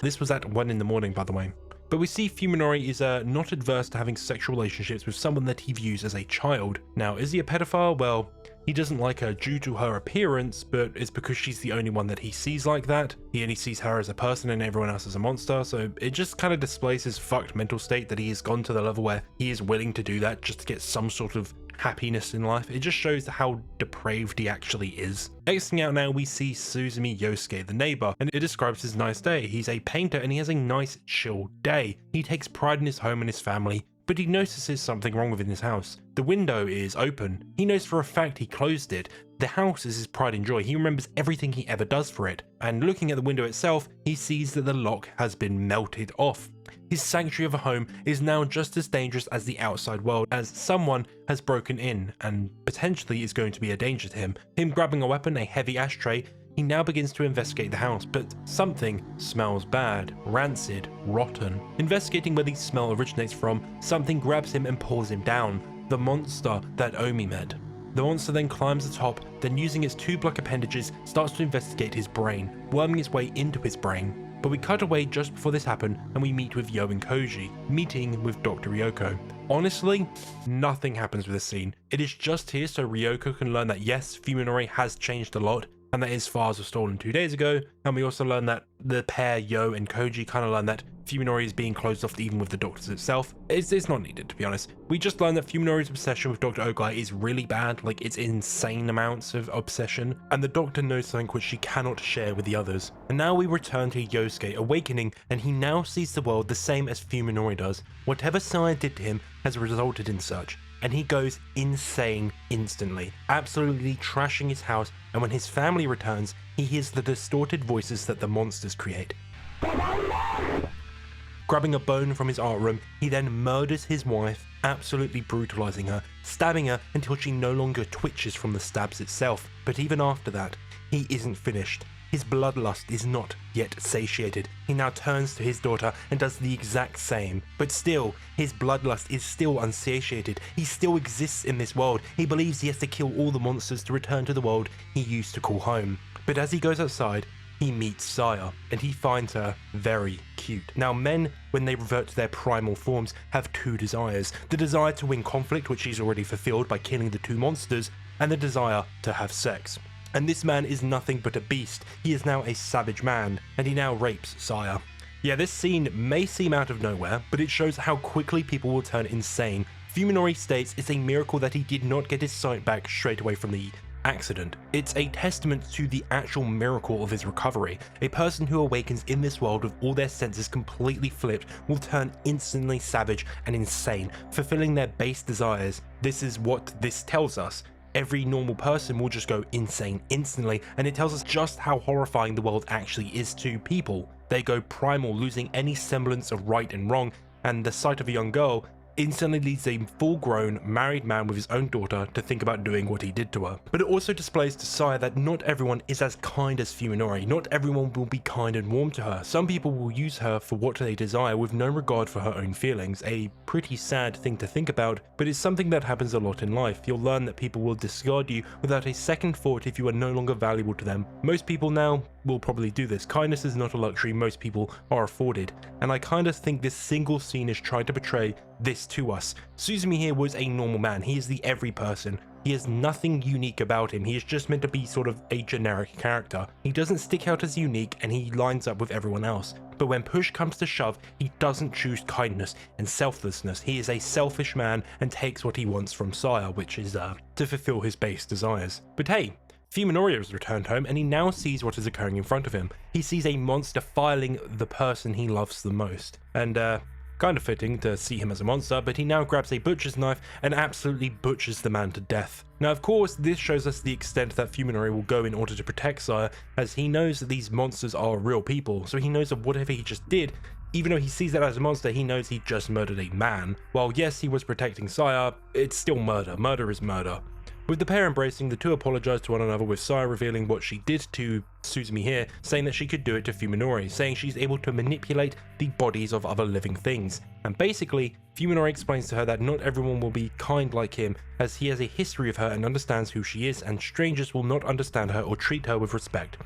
This was at 1 in the morning, by the way. But we see Fuminori is not adverse to having sexual relationships with someone that he views as a child. Now, is he a pedophile? Well, he doesn't like her due to her appearance, but it's because she's the only one that he sees like that. He only sees her as a person and everyone else as a monster, so it just kind of displays his fucked mental state that he has gone to the level where he is willing to do that just to get some sort of happiness in life. It just shows how depraved he actually is. Exiting out now, we see Suzumi Yosuke, the neighbor, and it describes his nice day. He's a painter and he has a nice chill day. He takes pride in his home and his family, but he notices something wrong within his house. The window is open. He knows for a fact he closed it. The house is his pride and joy. He remembers everything he ever does for it. And looking at the window itself, he sees that the lock has been melted off. His sanctuary of a home is now just as dangerous as the outside world, as someone has broken in and potentially is going to be a danger to him. Him grabbing a weapon, a heavy ashtray, he now begins to investigate the house, but something smells bad, rancid, rotten. Investigating where the smell originates from, something grabs him and pulls him down, the monster that Omi met. The monster then climbs the top, then using its 2 black appendages starts to investigate his brain, worming its way into his brain. But we cut away just before this happened and we meet with Yo and Koji, meeting with Dr. Ryoko. Honestly, nothing happens with this scene. It is just here so Ryoko can learn that yes, Fuminori has changed a lot, and that his files were stolen 2 days ago, and we also learn that the pair Yo and Koji kind of learn that Fuminori is being closed off even with the doctors itself. It's not needed, to be honest. We just learned that Fuminori's obsession with Dr. Ogai is really bad, like it's insane amounts of obsession, and the doctor knows something which she cannot share with the others. And now we return to Yosuke awakening, and he now sees the world the same as Fuminori does. Whatever Saya did to him has resulted in such, and he goes insane instantly, absolutely trashing his house, and when his family returns, he hears the distorted voices that the monsters create. Grabbing a bone from his art room, he then murders his wife, absolutely brutalizing her, stabbing her until she no longer twitches from the stabs itself. But even after that, he isn't finished. His bloodlust is not yet satiated. He now turns to his daughter and does the exact same. But still, his bloodlust is still unsatiated. He still exists in this world. He believes he has to kill all the monsters to return to the world he used to call home. But as he goes outside, he meets Saya, and he finds her very cute. Now, men, when they revert to their primal forms, have 2 desires. The desire to win conflict, which he's already fulfilled by killing the 2 monsters, and the desire to have sex. And this man is nothing but a beast. He is now a savage man, and he now rapes Saya. Yeah, this scene may seem out of nowhere, but it shows how quickly people will turn insane. Fuminori states it's a miracle that he did not get his sight back straight away from the accident. It's a testament to the actual miracle of his recovery. A person who awakens in this world with all their senses completely flipped will turn instantly savage and insane, fulfilling their base desires. This is what this tells us. Every normal person will just go insane instantly, and it tells us just how horrifying the world actually is to people. They go primal, losing any semblance of right and wrong, and the sight of a young girl instantly leads a full-grown, married man with his own daughter to think about doing what he did to her. But it also displays to Saya that not everyone is as kind as Fuminori. Not everyone will be kind and warm to her. Some people will use her for what they desire with no regard for her own feelings. A pretty sad thing to think about, but it's something that happens a lot in life. You'll learn that people will discard you without a second thought if you are no longer valuable to them. Most people now will probably do this. Kindness is not a luxury most people are afforded, and I kind of think this single scene is trying to portray this to us. Suzumi here was a normal man. He is the every person. He has nothing unique about him. He is just meant to be sort of a generic character. He doesn't stick out as unique, and he lines up with everyone else. But when push comes to shove, he doesn't choose kindness and selflessness. He is a selfish man and takes what he wants from Saya, which is to fulfill his base desires. But hey, Fuminori has returned home, and he now sees what is occurring in front of him. He sees a monster filing the person he loves the most. And kind of fitting to see him as a monster, but he now grabs a butcher's knife and absolutely butchers the man to death. Now, of course, this shows us the extent that Fuminori will go in order to protect Saya, as he knows that these monsters are real people, so he knows that whatever he just did, even though he sees that as a monster, he knows he just murdered a man. While yes, he was protecting Saya, it's still murder. Murder is murder. With the pair embracing, the two apologize to one another, with Saya revealing what she did to Suzumi here, saying that she could do it to Fuminori, saying she's able to manipulate the bodies of other living things. And basically, Fuminori explains to her that not everyone will be kind like him, as he has a history of her and understands who she is, and strangers will not understand her or treat her with respect.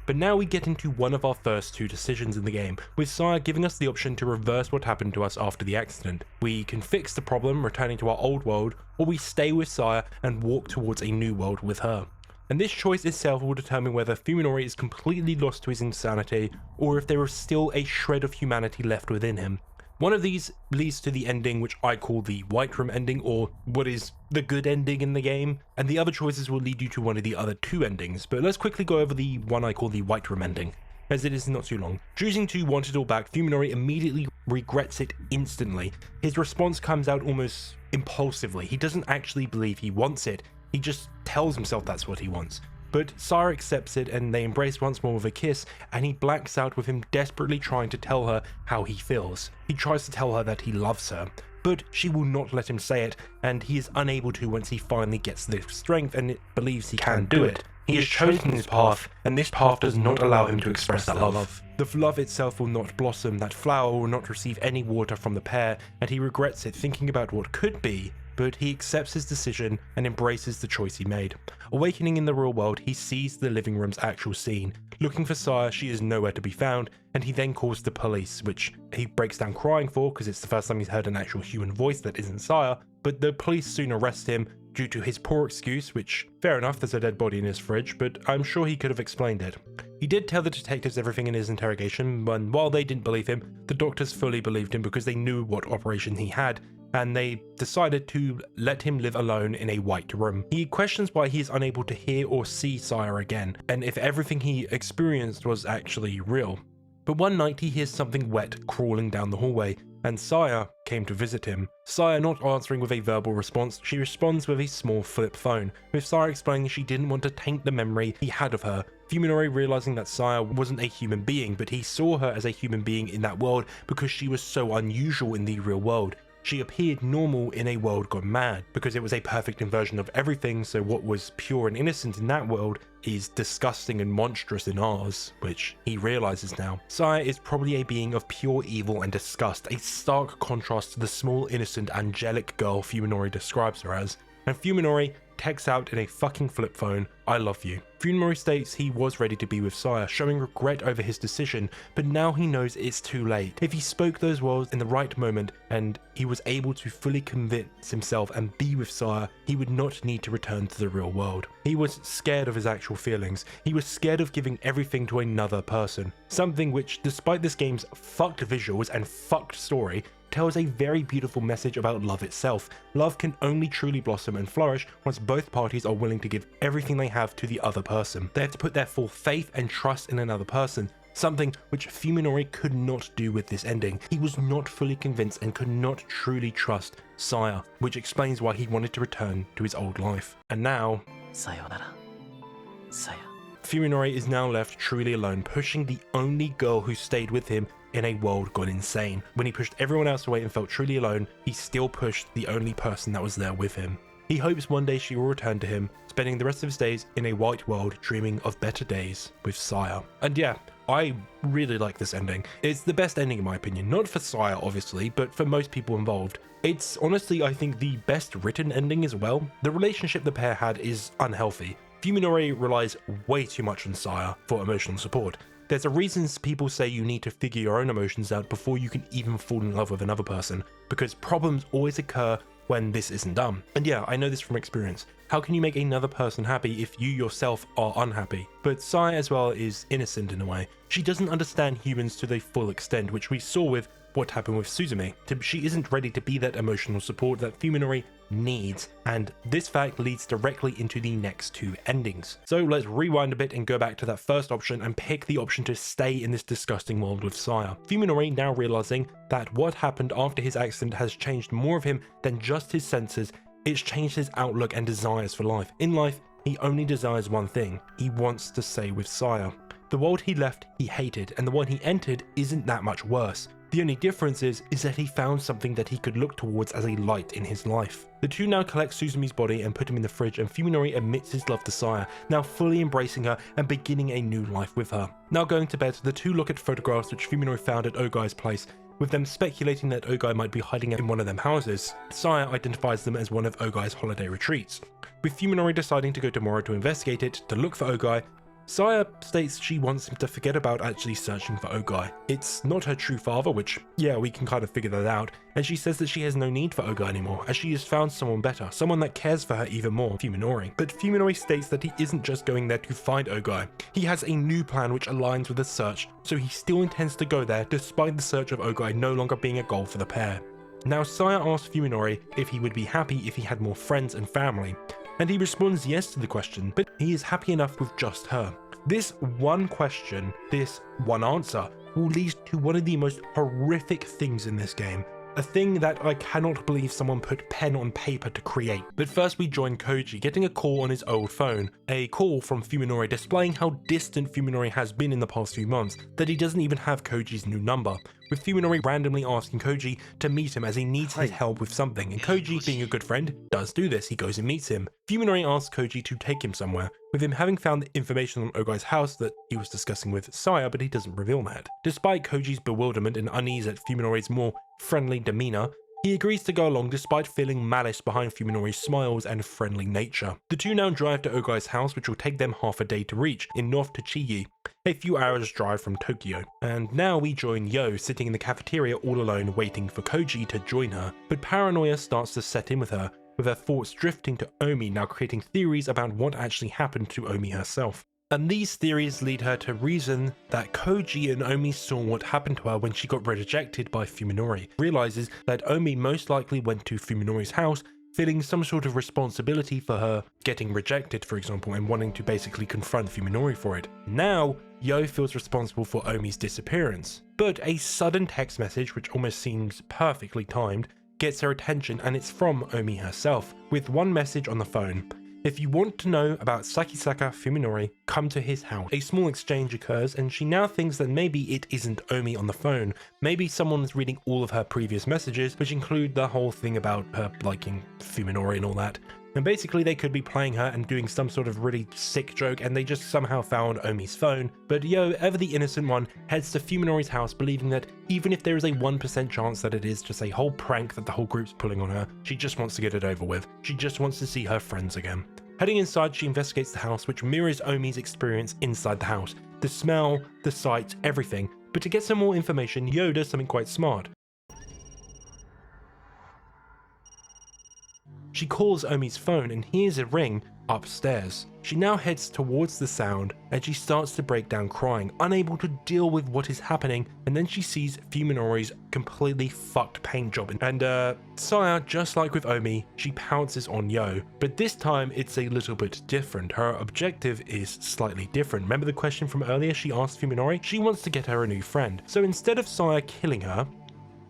But now we get into one of our first 2 decisions in the game, with Saya giving us the option to reverse what happened to us after the accident. We can fix the problem, returning to our old world, or we stay with Saya and walk towards a new world with her. And this choice itself will determine whether Fuminori is completely lost to his insanity, or if there is still a shred of humanity left within him. One of these leads to the ending which I call the White Room ending, or what is the good ending in the game, and the other choices will lead you to one of the other 2 endings, but let's quickly go over the one I call the White Room ending, as it is not too long. Choosing to want it all back, Fuminori immediately regrets it instantly. His response comes out almost impulsively. He doesn't actually believe he wants it, he just tells himself that's what he wants. But Saya accepts it, and they embrace once more with a kiss, and he blacks out with him desperately trying to tell her how he feels. He tries to tell her that he loves her, but she will not let him say it, and he is unable to once he finally gets the strength and believes he can do it. He has chosen his path, and this path does not allow him to express that love. The love itself will not blossom, that flower will not receive any water from the pair, and he regrets it thinking about what could be, but he accepts his decision and embraces the choice he made. Awakening in the real world, he sees the living room's actual scene. Looking for Saya, she is nowhere to be found, and he then calls the police, which he breaks down crying for because it's the first time he's heard an actual human voice that isn't Saya, but the police soon arrest him due to his poor excuse, which, fair enough, there's a dead body in his fridge, but I'm sure he could have explained it. He did tell the detectives everything in his interrogation, and while they didn't believe him, the doctors fully believed him because they knew what operation he had, and they decided to let him live alone in a white room. He questions why he is unable to hear or see Saya again, and if everything he experienced was actually real. But one night he hears something wet crawling down the hallway, and Saya came to visit him. Saya not answering with a verbal response, she responds with a small flip phone, with Saya explaining she didn't want to taint the memory he had of her. Fuminori realizing that Saya wasn't a human being, but he saw her as a human being in that world because she was so unusual in the real world. She appeared normal in a world gone mad, because it was a perfect inversion of everything, so what was pure and innocent in that world is disgusting and monstrous in ours, which he realizes now. Saya is probably a being of pure evil and disgust, a stark contrast to the small, innocent, angelic girl Fuminori describes her as, and Fuminori texts out in a fucking flip phone, "I love you." Fuminori states he was ready to be with Saya, showing regret over his decision, but now he knows it's too late. If he spoke those words in the right moment and he was able to fully convince himself and be with Saya, he would not need to return to the real world. He was scared of his actual feelings. He was scared of giving everything to another person. Something which, despite this game's fucked visuals and fucked story, tells a very beautiful message about love itself. Love can only truly blossom and flourish once both parties are willing to give everything they have to the other person. They have to put their full faith and trust in another person, something which Fuminori could not do with this ending. He was not fully convinced and could not truly trust Saya, which explains why he wanted to return to his old life. And now, Sayonara, Saya. Fuminori is now left truly alone, pushing the only girl who stayed with him in a world gone insane. When he pushed everyone else away and felt truly alone, he still pushed the only person that was there with him. He hopes one day she will return to him, spending the rest of his days in a white world dreaming of better days with Saya. And yeah, I really like this ending. It's the best ending in my opinion, not for Saya obviously, but for most people involved. It's honestly, I think, the best written ending as well. The relationship the pair had is unhealthy. Fuminori relies way too much on Saya for emotional support. There's a reason people say you need to figure your own emotions out before you can even fall in love with another person, because problems always occur when this isn't done. And yeah, I know this from experience. How can you make another person happy if you yourself are unhappy? But Saya as well is innocent in a way. She doesn't understand humans to the full extent, which we saw with what happened with Suzume. She isn't ready to be that emotional support that Fuminori needs, and this fact leads directly into the next two endings. So let's rewind a bit and go back to that first option and pick the option to stay in this disgusting world with Saya. Fuminori now realizing that what happened after his accident has changed more of him than just his senses. It's changed his outlook and desires for life. In life, he only desires one thing. He wants to stay with Saya. The world he left, he hated, and the one he entered isn't that much worse. The only difference is that he found something that he could look towards as a light in his life. The two now collect Suzume's body and put him in the fridge, and Fuminori admits his love to Saya, now fully embracing her and beginning a new life with her. Now going to bed, the two look at photographs which Fuminori found at Ogai's place, with them speculating that Ogai might be hiding in one of them houses. Saya identifies them as one of Ogai's holiday retreats. With Fuminori deciding to go tomorrow to investigate it, to look for Ogai, Saya states she wants him to forget about actually searching for Ogai. It's not her true father, which, yeah, we can kind of figure that out, and she says that she has no need for Ogai anymore, as she has found someone better, someone that cares for her even more, Fuminori. But Fuminori states that he isn't just going there to find Ogai. He has a new plan which aligns with the search, so he still intends to go there despite the search of Ogai no longer being a goal for the pair. Now Saya asks Fuminori if he would be happy if he had more friends and family, and he responds yes to the question, but he is happy enough with just her. This one question, this one answer, will lead to one of the most horrific things in this game. A thing that I cannot believe someone put pen on paper to create. But first we join Koji getting a call on his old phone. A call from Fuminori displaying how distant Fuminori has been in the past few months, that he doesn't even have Koji's new number, with Fuminori randomly asking Koji to meet him as he needs his help with something, and Koji, being a good friend, does do this. He goes and meets him. Fuminori asks Koji to take him somewhere, with him having found the information on Ogai's house that he was discussing with Saya, but he doesn't reveal that. Despite Koji's bewilderment and unease at Fuminori's more friendly demeanor, he agrees to go along despite feeling malice behind Fuminori's smiles and friendly nature. The two now drive to Ogai's house, which will take them half a day to reach, in North Tochigi, a few hours drive from Tokyo. And now we join Yo sitting in the cafeteria all alone waiting for Koji to join her, but paranoia starts to set in with her thoughts drifting to Omi, now creating theories about what actually happened to Omi herself. And these theories lead her to reason that Koji and Omi saw what happened to her when she got rejected by Fuminori, realizes that Omi most likely went to Fuminori's house feeling some sort of responsibility for her getting rejected, for example, and wanting to basically confront Fuminori for it. Now, Yo feels responsible for Omi's disappearance. But a sudden text message, which almost seems perfectly timed, gets her attention, and it's from Omi herself, with one message on the phone. If you want to know about Sakisaka Fuminori, come to his house. A small exchange occurs, and she now thinks that maybe it isn't Omi on the phone. Maybe someone's reading all of her previous messages, which include the whole thing about her liking Fuminori and all that. And basically they could be playing her and doing some sort of really sick joke, and they just somehow found Omi's phone. But Yo, ever the innocent one, heads to Fuminori's house believing that even if there is a 1% chance that it is just a whole prank that the whole group's pulling on her, she just wants to get it over with. She just wants to see her friends again. Heading inside, she investigates the house, which mirrors Omi's experience inside the house. The smell, the sights, everything. But to get some more information, Yo does something quite smart. She calls Omi's phone and hears a ring upstairs. She now heads towards the sound and she starts to break down crying, unable to deal with what is happening, and then she sees Fuminori's completely fucked paint job. And Saya, just like with Omi, she pounces on Yo, but this time it's a little bit different. Her objective is slightly different. Remember the question from earlier she asked Fuminori? She wants to get her a new friend. So instead of Saya killing her,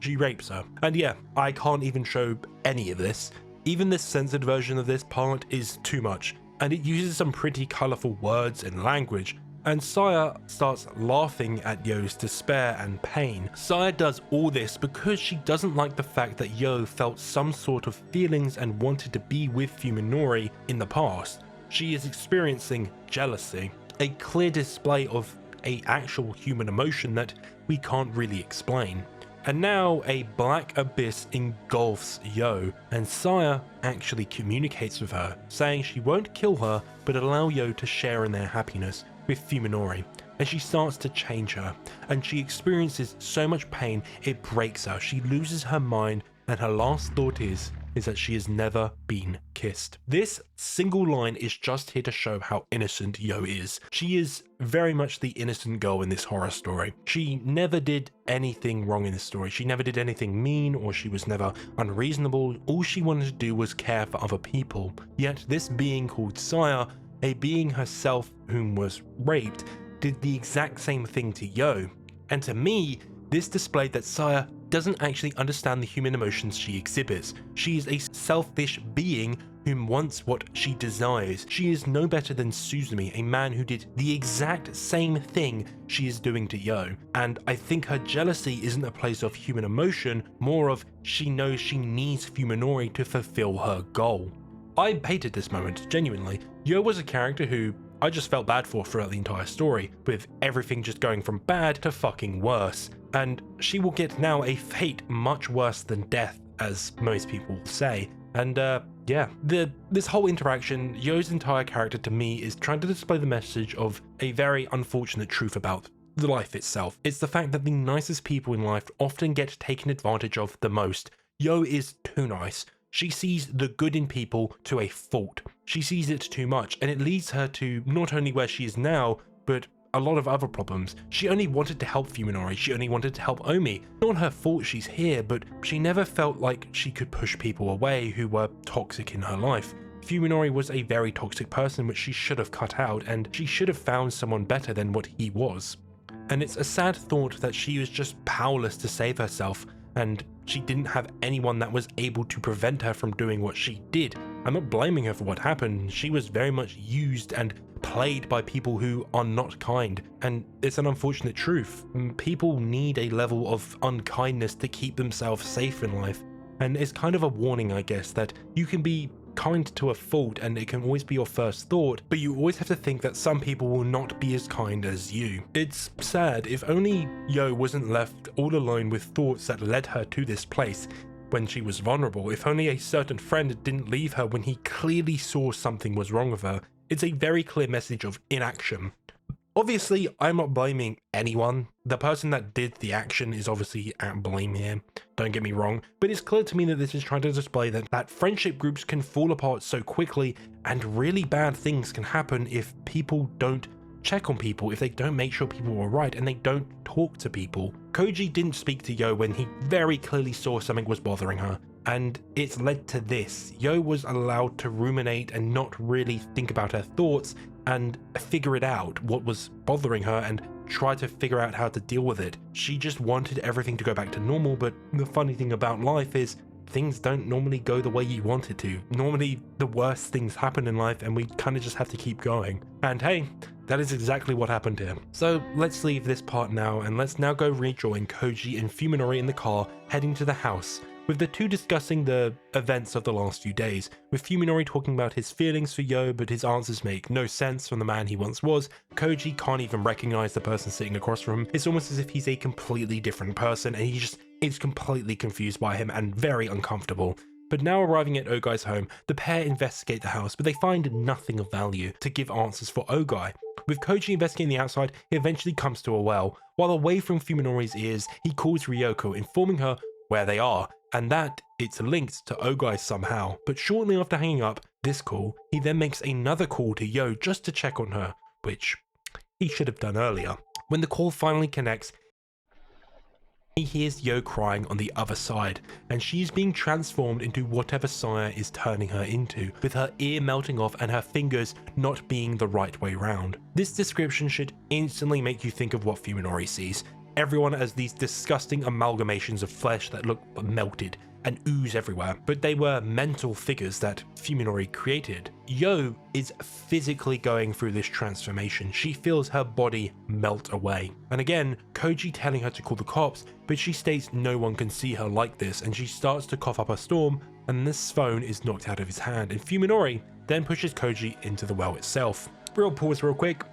she rapes her. And yeah, I can't even show any of this. Even the censored version of this part is too much, and it uses some pretty colourful words and language, and Saya starts laughing at Yo's despair and pain. Saya does all this because she doesn't like the fact that Yo felt some sort of feelings and wanted to be with Fuminori in the past. She is experiencing jealousy, a clear display of an actual human emotion that we can't really explain. And now a black abyss engulfs Yo, and Saya actually communicates with her, saying she won't kill her, but allow Yo to share in their happiness with Fuminori. And she starts to change her, and she experiences so much pain it breaks her. She loses her mind, and her last thought is that she has never been kissed. This single line is just here to show how innocent Yo is. She is very much the innocent girl in this horror story. She never did anything wrong in this story. She never did anything mean, or she was never unreasonable. All she wanted to do was care for other people. Yet this being called Saya, a being herself whom was raped, did the exact same thing to Yo. And to me, this displayed that Saya doesn't actually understand the human emotions she exhibits. She is a selfish being whom wants what she desires. She is no better than Suzumi, a man who did the exact same thing she is doing to Yo. And I think her jealousy isn't a place of human emotion, more of she knows she needs Fuminori to fulfill her goal. I hated this moment, genuinely. Yo was a character who I just felt bad for throughout the entire story, with everything just going from bad to fucking worse. And she will get now a fate much worse than death, as most people say. And yeah, this whole interaction, Yo's entire character to me is trying to display the message of a very unfortunate truth about the life itself. It's the fact that the nicest people in life often get taken advantage of the most. Yo is too nice. She sees the good in people to a fault. She sees it too much, and it leads her to not only where she is now, but a lot of other problems. She only wanted to help Fuminori, she only wanted to help Omi. Not her fault she's here, but she never felt like she could push people away who were toxic in her life. Fuminori was a very toxic person which she should have cut out, and she should have found someone better than what he was. And it's a sad thought that she was just powerless to save herself, and she didn't have anyone that was able to prevent her from doing what she did. I'm not blaming her for what happened. She was very much used and played by people who are not kind, and it's an unfortunate truth. People need a level of unkindness to keep themselves safe in life, and it's kind of a warning, I guess, that you can be kind to a fault and it can always be your first thought, but you always have to think that some people will not be as kind as you. It's sad. If only Yo wasn't left all alone with thoughts that led her to this place when she was vulnerable. If only a certain friend didn't leave her when he clearly saw something was wrong with her. It's a very clear message of inaction. Obviously, I'm not blaming anyone. The person that did the action is obviously at blame here, don't get me wrong, but it's clear to me that this is trying to display that friendship groups can fall apart so quickly, and really bad things can happen if people don't check on people, if they don't make sure people are right, and they don't talk to people. Koji didn't speak to Yo when he very clearly saw something was bothering her, and it's led to this. Yo was allowed to ruminate and not really think about her thoughts and figure it out, what was bothering her, and try to figure out how to deal with it. She just wanted everything to go back to normal, but the funny thing about life is things don't normally go the way you want it to. Normally the worst things happen in life and we kind of just have to keep going. And hey, that is exactly what happened here. So let's leave this part now, and let's now go rejoin Koji and Fuminori in the car heading to the house, with the two discussing the events of the last few days, with Fuminori talking about his feelings for Yo, but his answers make no sense from the man he once was. Koji can't even recognize the person sitting across from him. It's almost as if he's a completely different person, and he just is completely confused by him and very uncomfortable. But now arriving at Ogai's home, the pair investigate the house, but they find nothing of value to give answers for Ogai. With Koji investigating the outside, he eventually comes to a well. While away from Fuminori's ears, he calls Ryoko, informing her where they are, and that it's linked to Ogai somehow. But shortly after hanging up this call, he then makes another call to Yo just to check on her, which he should have done earlier. When the call finally connects, he hears Yo crying on the other side, and she's being transformed into whatever Saya is turning her into, with her ear melting off and her fingers not being the right way round. This description should instantly make you think of what Fuminori sees. Everyone as these disgusting amalgamations of flesh that look melted and ooze everywhere, but they were mental figures that Fuminori created. Yo is physically going through this transformation. She feels her body melt away. And again, Koji telling her to call the cops, but she states no one can see her like this, and she starts to cough up a storm, and this phone is knocked out of his hand, and Fuminori then pushes Koji into the well itself. Real pause real quick.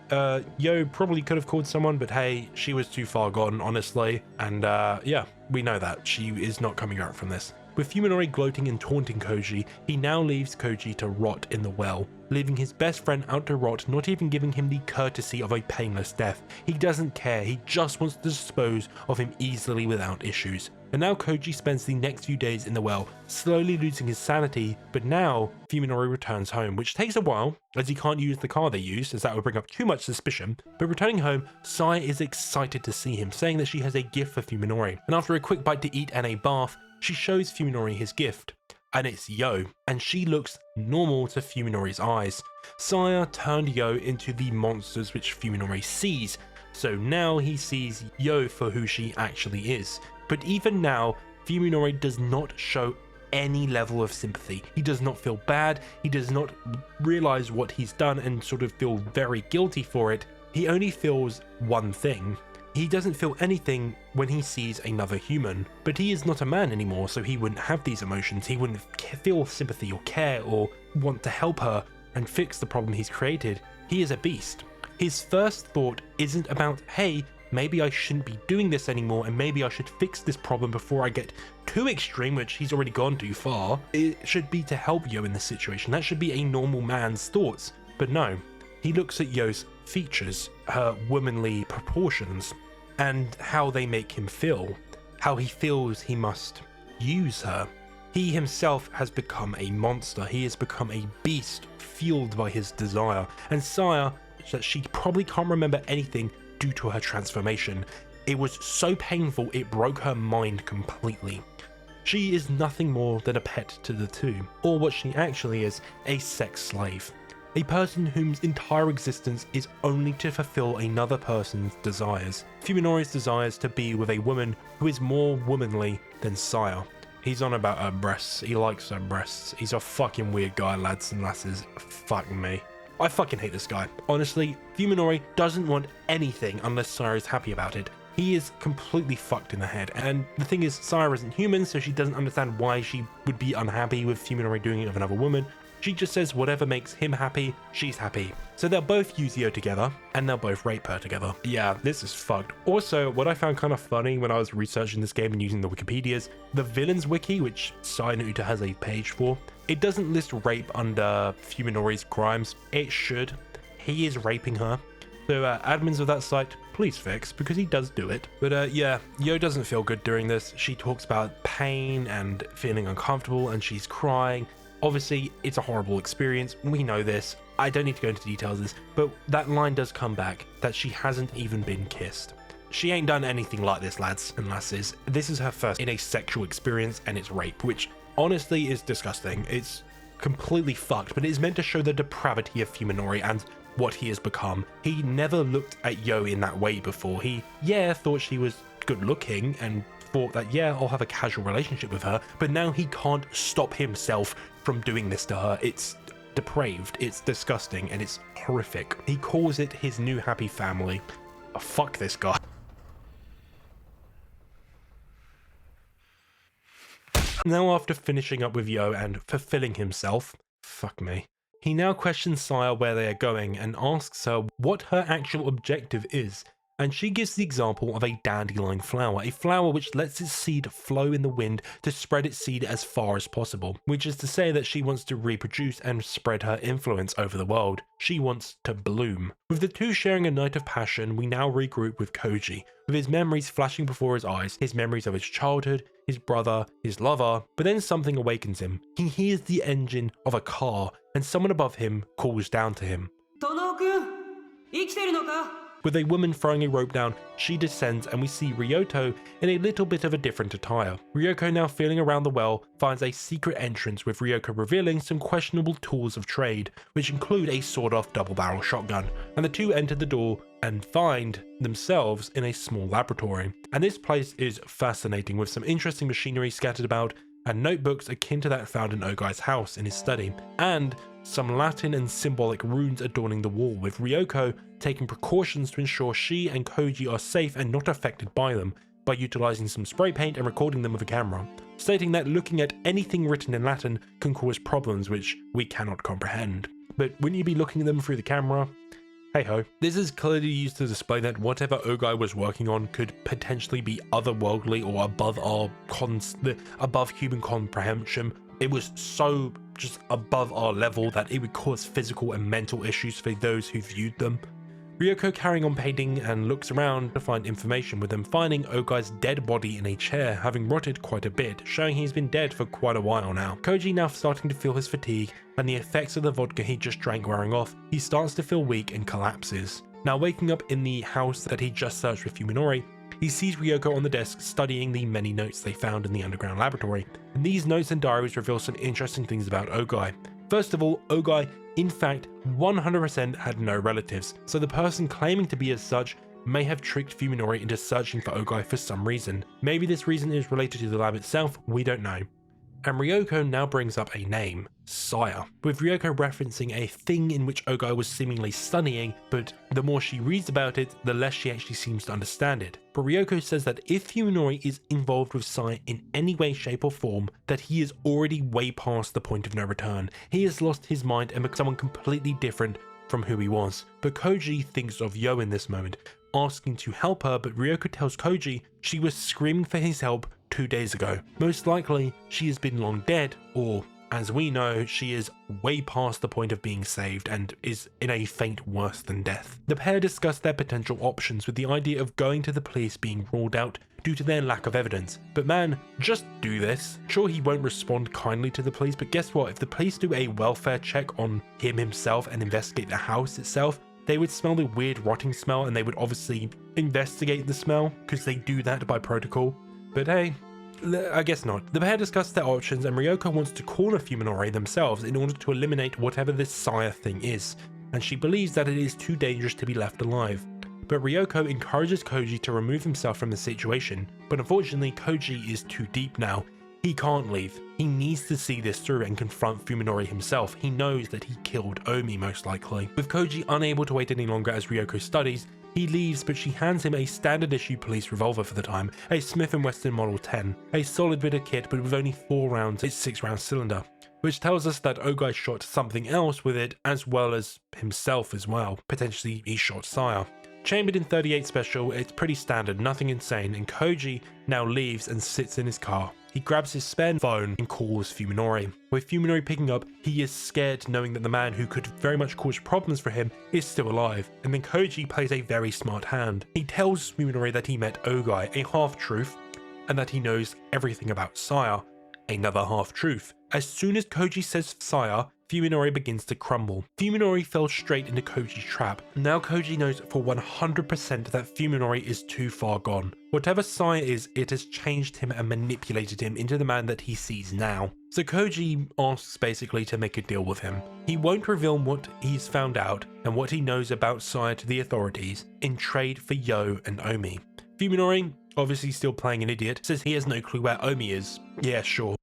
Yo probably could have called someone, but hey, she was too far gone, honestly. And yeah, we know that. She is not coming out from this. With Fuminori gloating and taunting Koji, he now leaves Koji to rot in the well, leaving his best friend out to rot, not even giving him the courtesy of a painless death. He doesn't care, he just wants to dispose of him easily without issues. And now Koji spends the next few days in the well, slowly losing his sanity, but now Fuminori returns home, which takes a while, as he can't use the car they used, as that would bring up too much suspicion. But returning home, Sai is excited to see him, saying that she has a gift for Fuminori. And after a quick bite to eat and a bath, she shows Fuminori his gift, and it's Yo, and she looks normal to Fuminori's eyes. Saya turned Yo into the monsters which Fuminori sees, so now he sees Yo for who she actually is. But even now, Fuminori does not show any level of sympathy. He does not feel bad, he does not realize what he's done and sort of feel very guilty for it. He only feels one thing. He doesn't feel anything when he sees another human, but he is not a man anymore, so he wouldn't have these emotions. He wouldn't feel sympathy or care or want to help her and fix the problem he's created. He is a beast. His first thought isn't about, hey, maybe I shouldn't be doing this anymore and maybe I should fix this problem before I get too extreme, which he's already gone too far. It should be to help Yo in this situation. That should be a normal man's thoughts. But no, he looks at Yo's features, her womanly proportions, and how they make him feel, how he feels he must use her. He himself has become a monster. He has become a beast fueled by his desire. And Saya, that she probably can't remember anything due to her transformation. It was so painful it broke her mind completely. She is nothing more than a pet to the two, or what she actually is, a sex slave. A person whose entire existence is only to fulfill another person's desires. Fuminori's desires to be with a woman who is more womanly than Saya. He's on about her breasts. He likes her breasts. He's a fucking weird guy, lads and lasses. Fuck me. I fucking hate this guy. Honestly, Fuminori doesn't want anything unless Saya is happy about it. He is completely fucked in the head. And the thing is, Saya isn't human, so she doesn't understand why she would be unhappy with Fuminori doing it with another woman. She just says whatever makes him happy, she's happy. So they'll both use Yo together, and they'll both rape her together. Yeah, this is fucked. Also, what I found kind of funny when I was researching this game and using the Wikipedias, the villains wiki, which Syanut has a page for, it doesn't list rape under Fuminori's crimes. It should. He is raping her. So admins of that site, please fix, because he does do it. But yeah, Yo doesn't feel good during this. She talks about pain and feeling uncomfortable, and she's crying. Obviously, it's a horrible experience. We know this. I don't need to go into details of this, but that line does come back, that she hasn't even been kissed. She ain't done anything like this, lads and lasses. This is her first in a sexual experience, and it's rape, which honestly is disgusting. It's completely fucked, but it is meant to show the depravity of Fuminori and what he has become. He never looked at Yo in that way before. He, thought she was good looking and thought that, I'll have a casual relationship with her, but now he can't stop himself from doing this to her. It's depraved, it's disgusting, and it's horrific. He calls it his new happy family. Oh, fuck this guy. Now, after finishing up with Yo and fulfilling himself, fuck me, he now questions Saya where they are going and asks her what her actual objective is. And she gives the example of a dandelion flower, a flower which lets its seed flow in the wind to spread its seed as far as possible, which is to say that she wants to reproduce and spread her influence over the world. She wants to bloom. With the two sharing a night of passion, we now regroup with Koji, with his memories flashing before his eyes, his memories of his childhood, his brother, his lover, but then something awakens him. He hears the engine of a car, and someone above him calls down to him. With a woman throwing a rope down, she descends and we see Ryoto in a little bit of a different attire. Ryoko, now feeling around the well, finds a secret entrance, with Ryoko revealing some questionable tools of trade, which include a sawed-off double-barrel shotgun, and the two enter the door and find themselves in a small laboratory. And this place is fascinating, with some interesting machinery scattered about, and notebooks akin to that found in Ogai's house in his study, and some Latin and symbolic runes adorning the wall, with Ryoko taking precautions to ensure she and Koji are safe and not affected by them by utilizing some spray paint and recording them with a camera, stating that looking at anything written in Latin can cause problems which we cannot comprehend. But wouldn't you be looking at them through the camera? Hey ho. This is clearly used to display that whatever Ogai was working on could potentially be otherworldly or above human comprehension. It was so just above our level that it would cause physical and mental issues for those who viewed them. Ryoko carrying on painting and looks around to find information, with them finding Ogai's dead body in a chair, having rotted quite a bit, showing he's been dead for quite a while now. Koji now starting to feel his fatigue and the effects of the vodka he just drank wearing off. He starts to feel weak and collapses. Now waking up in the house that he just searched with Fuminori, he sees Ryoko on the desk studying the many notes they found in the underground laboratory. And these notes and diaries reveal some interesting things about Ogai. First of all, Ogai, in fact, 100% had no relatives, so the person claiming to be as such may have tricked Fuminori into searching for Ogai for some reason. Maybe this reason is related to the lab itself, we don't know. And Ryoko now brings up a name, Saya, with Ryoko referencing a thing in which Ogai was seemingly studying, but the more she reads about it, the less she actually seems to understand it. But Ryoko says that if Fuminori is involved with Saya in any way, shape or form, that he is already way past the point of no return. He has lost his mind and become someone completely different from who he was. But Koji thinks of Yo in this moment, asking to help her, but Ryoko tells Koji she was screaming for his help 2 days ago. Most likely, she has been long dead, or as we know, she is way past the point of being saved and is in a fate worse than death. The pair discuss their potential options, with the idea of going to the police being ruled out due to their lack of evidence. But man, just do this. Sure, he won't respond kindly to the police, but guess what? If the police do a welfare check on him himself and investigate the house itself, they would smell the weird rotting smell, and they would obviously investigate the smell because they do that by protocol. But hey, I guess not. The pair discuss their options, and Ryoko wants to corner Fuminori themselves in order to eliminate whatever this Saya thing is, and she believes that it is too dangerous to be left alive. But Ryoko encourages Koji to remove himself from the situation, but unfortunately Koji is too deep now. He can't leave. He needs to see this through and confront Fuminori himself. He knows that he killed Omi most likely. With Koji unable to wait any longer as Ryoko studies, he leaves, but she hands him a standard issue police revolver for the time, a Smith & Wesson Model 10, a solid bit of kit but with only 4 rounds, its 6-round cylinder, which tells us that Ogai shot something else with it as well as himself as well. Potentially he shot Saya. Chambered in 38 special, it's pretty standard, nothing insane, and Koji now leaves and sits in his car. He grabs his spare phone and calls Fuminori. With Fuminori picking up, he is scared knowing that the man who could very much cause problems for him is still alive, and then Koji plays a very smart hand. He tells Fuminori that he met Ogai, a half-truth, and that he knows everything about Saya, another half-truth. As soon as Koji says Saya, Fuminori begins to crumble. Fuminori fell straight into Koji's trap. Now Koji knows for 100% that Fuminori is too far gone. Whatever Saya is, it has changed him and manipulated him into the man that he sees now. So Koji asks basically to make a deal with him. He won't reveal what he's found out and what he knows about Saya to the authorities in trade for Yo and Omi. Fuminori, obviously still playing an idiot, says he has no clue where Omi is. Yeah, sure.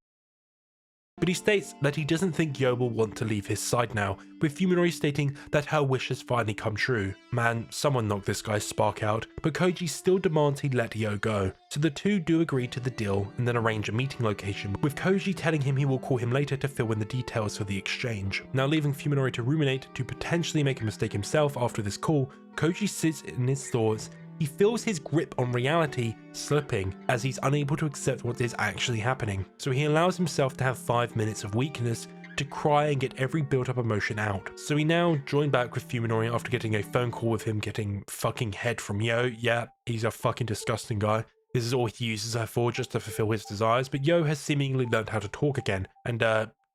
But he states that he doesn't think Yo will want to leave his side now, with Fuminori stating that her wish has finally come true. Man, someone knocked this guy's spark out, but Koji still demands he let Yo go. So the two do agree to the deal and then arrange a meeting location, with Koji telling him he will call him later to fill in the details for the exchange. Now leaving Fuminori to ruminate to potentially make a mistake himself after this call, Koji sits in his thoughts. He feels his grip on reality slipping as he's unable to accept what is actually happening. So he allows himself to have 5 minutes of weakness to cry and get every built-up emotion out. So we now join back with Fuminori after getting a phone call with him getting fucking head from Yo. Yeah, he's a fucking disgusting guy. This is all he uses her for, just to fulfill his desires, but Yo has seemingly learned how to talk again, and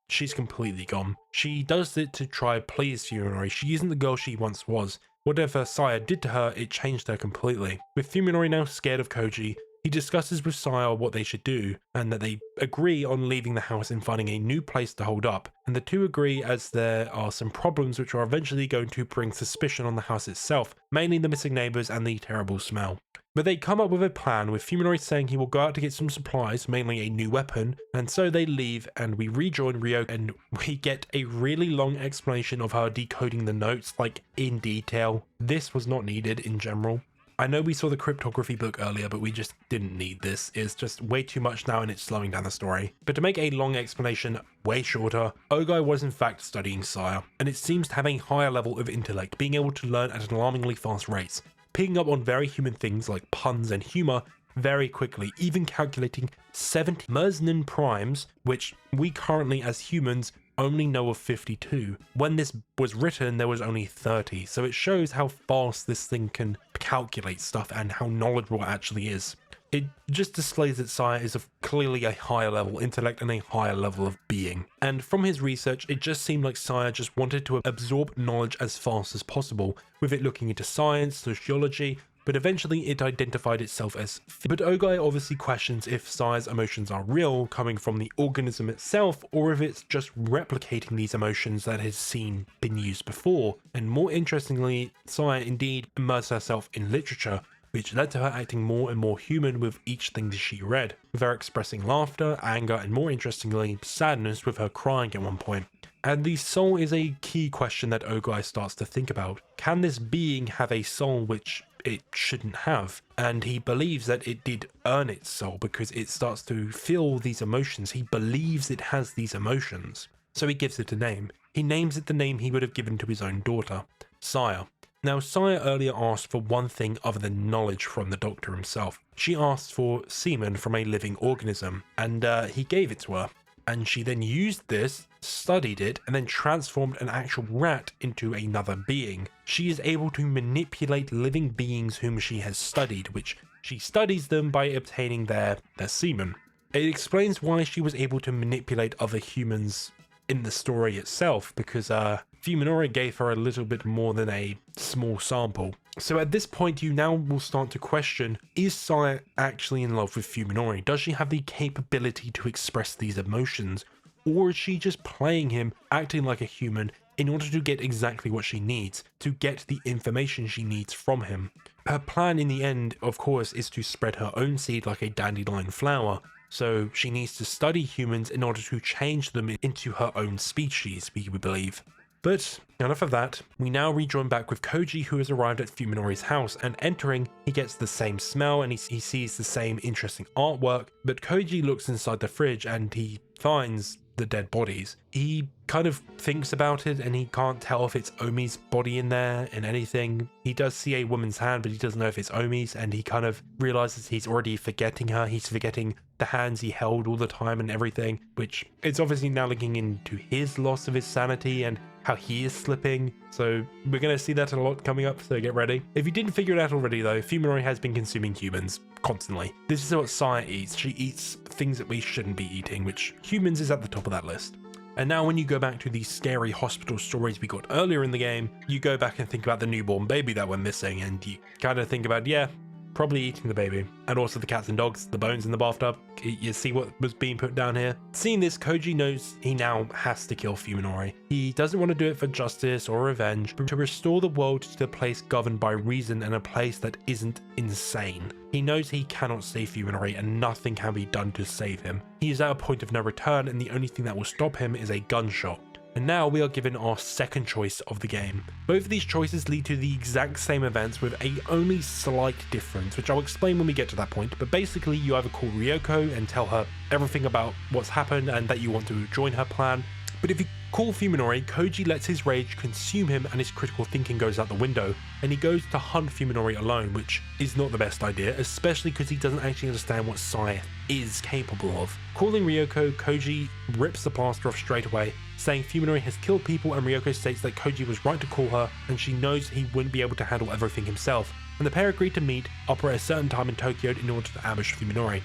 she's completely gone. She does it to try please Fuminori. She isn't the girl she once was. Whatever Saya did to her, it changed her completely. With Fuminori now scared of Koji, he discusses with Saya what they should do, and that they agree on leaving the house and finding a new place to hold up. And the two agree as there are some problems which are eventually going to bring suspicion on the house itself, mainly the missing neighbours and the terrible smell. But they come up with a plan, with Fuminori saying he will go out to get some supplies, mainly a new weapon, and so they leave and we rejoin Ryoko and we get a really long explanation of her decoding the notes, like in detail. This was not needed in general. I know we saw the cryptography book earlier, but we just didn't need this. It's just way too much now and it's slowing down the story. But to make a long explanation way shorter, Ogai was in fact studying Saya, and it seems to have a higher level of intellect, being able to learn at an alarmingly fast rate, picking up on very human things like puns and humor very quickly, even calculating 70 Mersenne primes, which we currently as humans only know of 52. When this was written, there was only 30, so it shows how fast this thing can calculate stuff and how knowledgeable it actually is. It just displays that Saya is of clearly a higher level intellect and a higher level of being. And from his research, it just seemed like Saya just wanted to absorb knowledge as fast as possible, with it looking into science, sociology, but eventually it identified itself as But Ogai obviously questions if Saya's emotions are real, coming from the organism itself, or if it's just replicating these emotions that has been used before. And more interestingly, Saya indeed immersed herself in literature, which led to her acting more and more human with each thing that she read, with her expressing laughter, anger, and more interestingly, sadness, with her crying at one point. And the soul is a key question that Ogai starts to think about. Can this being have a soul which it shouldn't have? And he believes that it did earn its soul because it starts to feel these emotions. He believes it has these emotions. So he gives it a name. He names it the name he would have given to his own daughter, Saya. Now, Saya earlier asked for one thing other than knowledge from the doctor himself. She asked for semen from a living organism, and he gave it to her. And she then used this, studied it, and then transformed an actual rat into another being. She is able to manipulate living beings whom she has studied, which she studies them by obtaining their semen. It explains why she was able to manipulate other humans in the story itself, because Fuminori gave her a little bit more than a small sample. So at this point you now will start to question, is Saya actually in love with Fuminori? Does she have the capability to express these emotions? Or is she just playing him, acting like a human, in order to get exactly what she needs, to get the information she needs from him? Her plan in the end, of course, is to spread her own seed like a dandelion flower, so she needs to study humans in order to change them into her own species, we believe. But enough of that, we now rejoin back with Koji, who has arrived at Fuminori's house, and entering, he gets the same smell and he sees the same interesting artwork, but Koji looks inside the fridge and he finds the dead bodies. He kind of thinks about it and he can't tell if it's Omi's body in there and anything. He does see a woman's hand, but he doesn't know if it's Omi's, and he kind of realizes he's already forgetting her. He's forgetting the hands he held all the time and everything, which it's obviously now looking into his loss of his sanity and how he is slipping. So we're going to see that a lot coming up, so get ready. If you didn't figure it out already though, Fuminori has been consuming humans constantly. This is what Syanut eats. She eats things that we shouldn't be eating, which humans is at the top of that list. And now when you go back to the scary hospital stories we got earlier in the game, you go back and think about the newborn baby that went missing, and you kind of think about, yeah, probably eating the baby. And also the cats and dogs, the bones in the bathtub. You see what was being put down here? Seeing this, Koji knows he now has to kill Fuminori. He doesn't want to do it for justice or revenge, but to restore the world to the place governed by reason and a place that isn't insane. He knows he cannot save Fuminori and nothing can be done to save him. He is at a point of no return and the only thing that will stop him is a gunshot. And now we are given our second choice of the game. Both of these choices lead to the exact same events with a only slight difference, which I'll explain when we get to that point, but basically you either call Ryoko and tell her everything about what's happened and that you want to join her plan. But if you call Fuminori, Koji lets his rage consume him and his critical thinking goes out the window, and he goes to hunt Fuminori alone, which is not the best idea, especially because he doesn't actually understand what Syanut is capable of. Calling Ryoko, Koji rips the plaster off straight away, saying Fuminori has killed people, and Ryoko states that Koji was right to call her and she knows he wouldn't be able to handle everything himself, and the pair agree to meet up at a certain time in Tokyo in order to ambush Fuminori.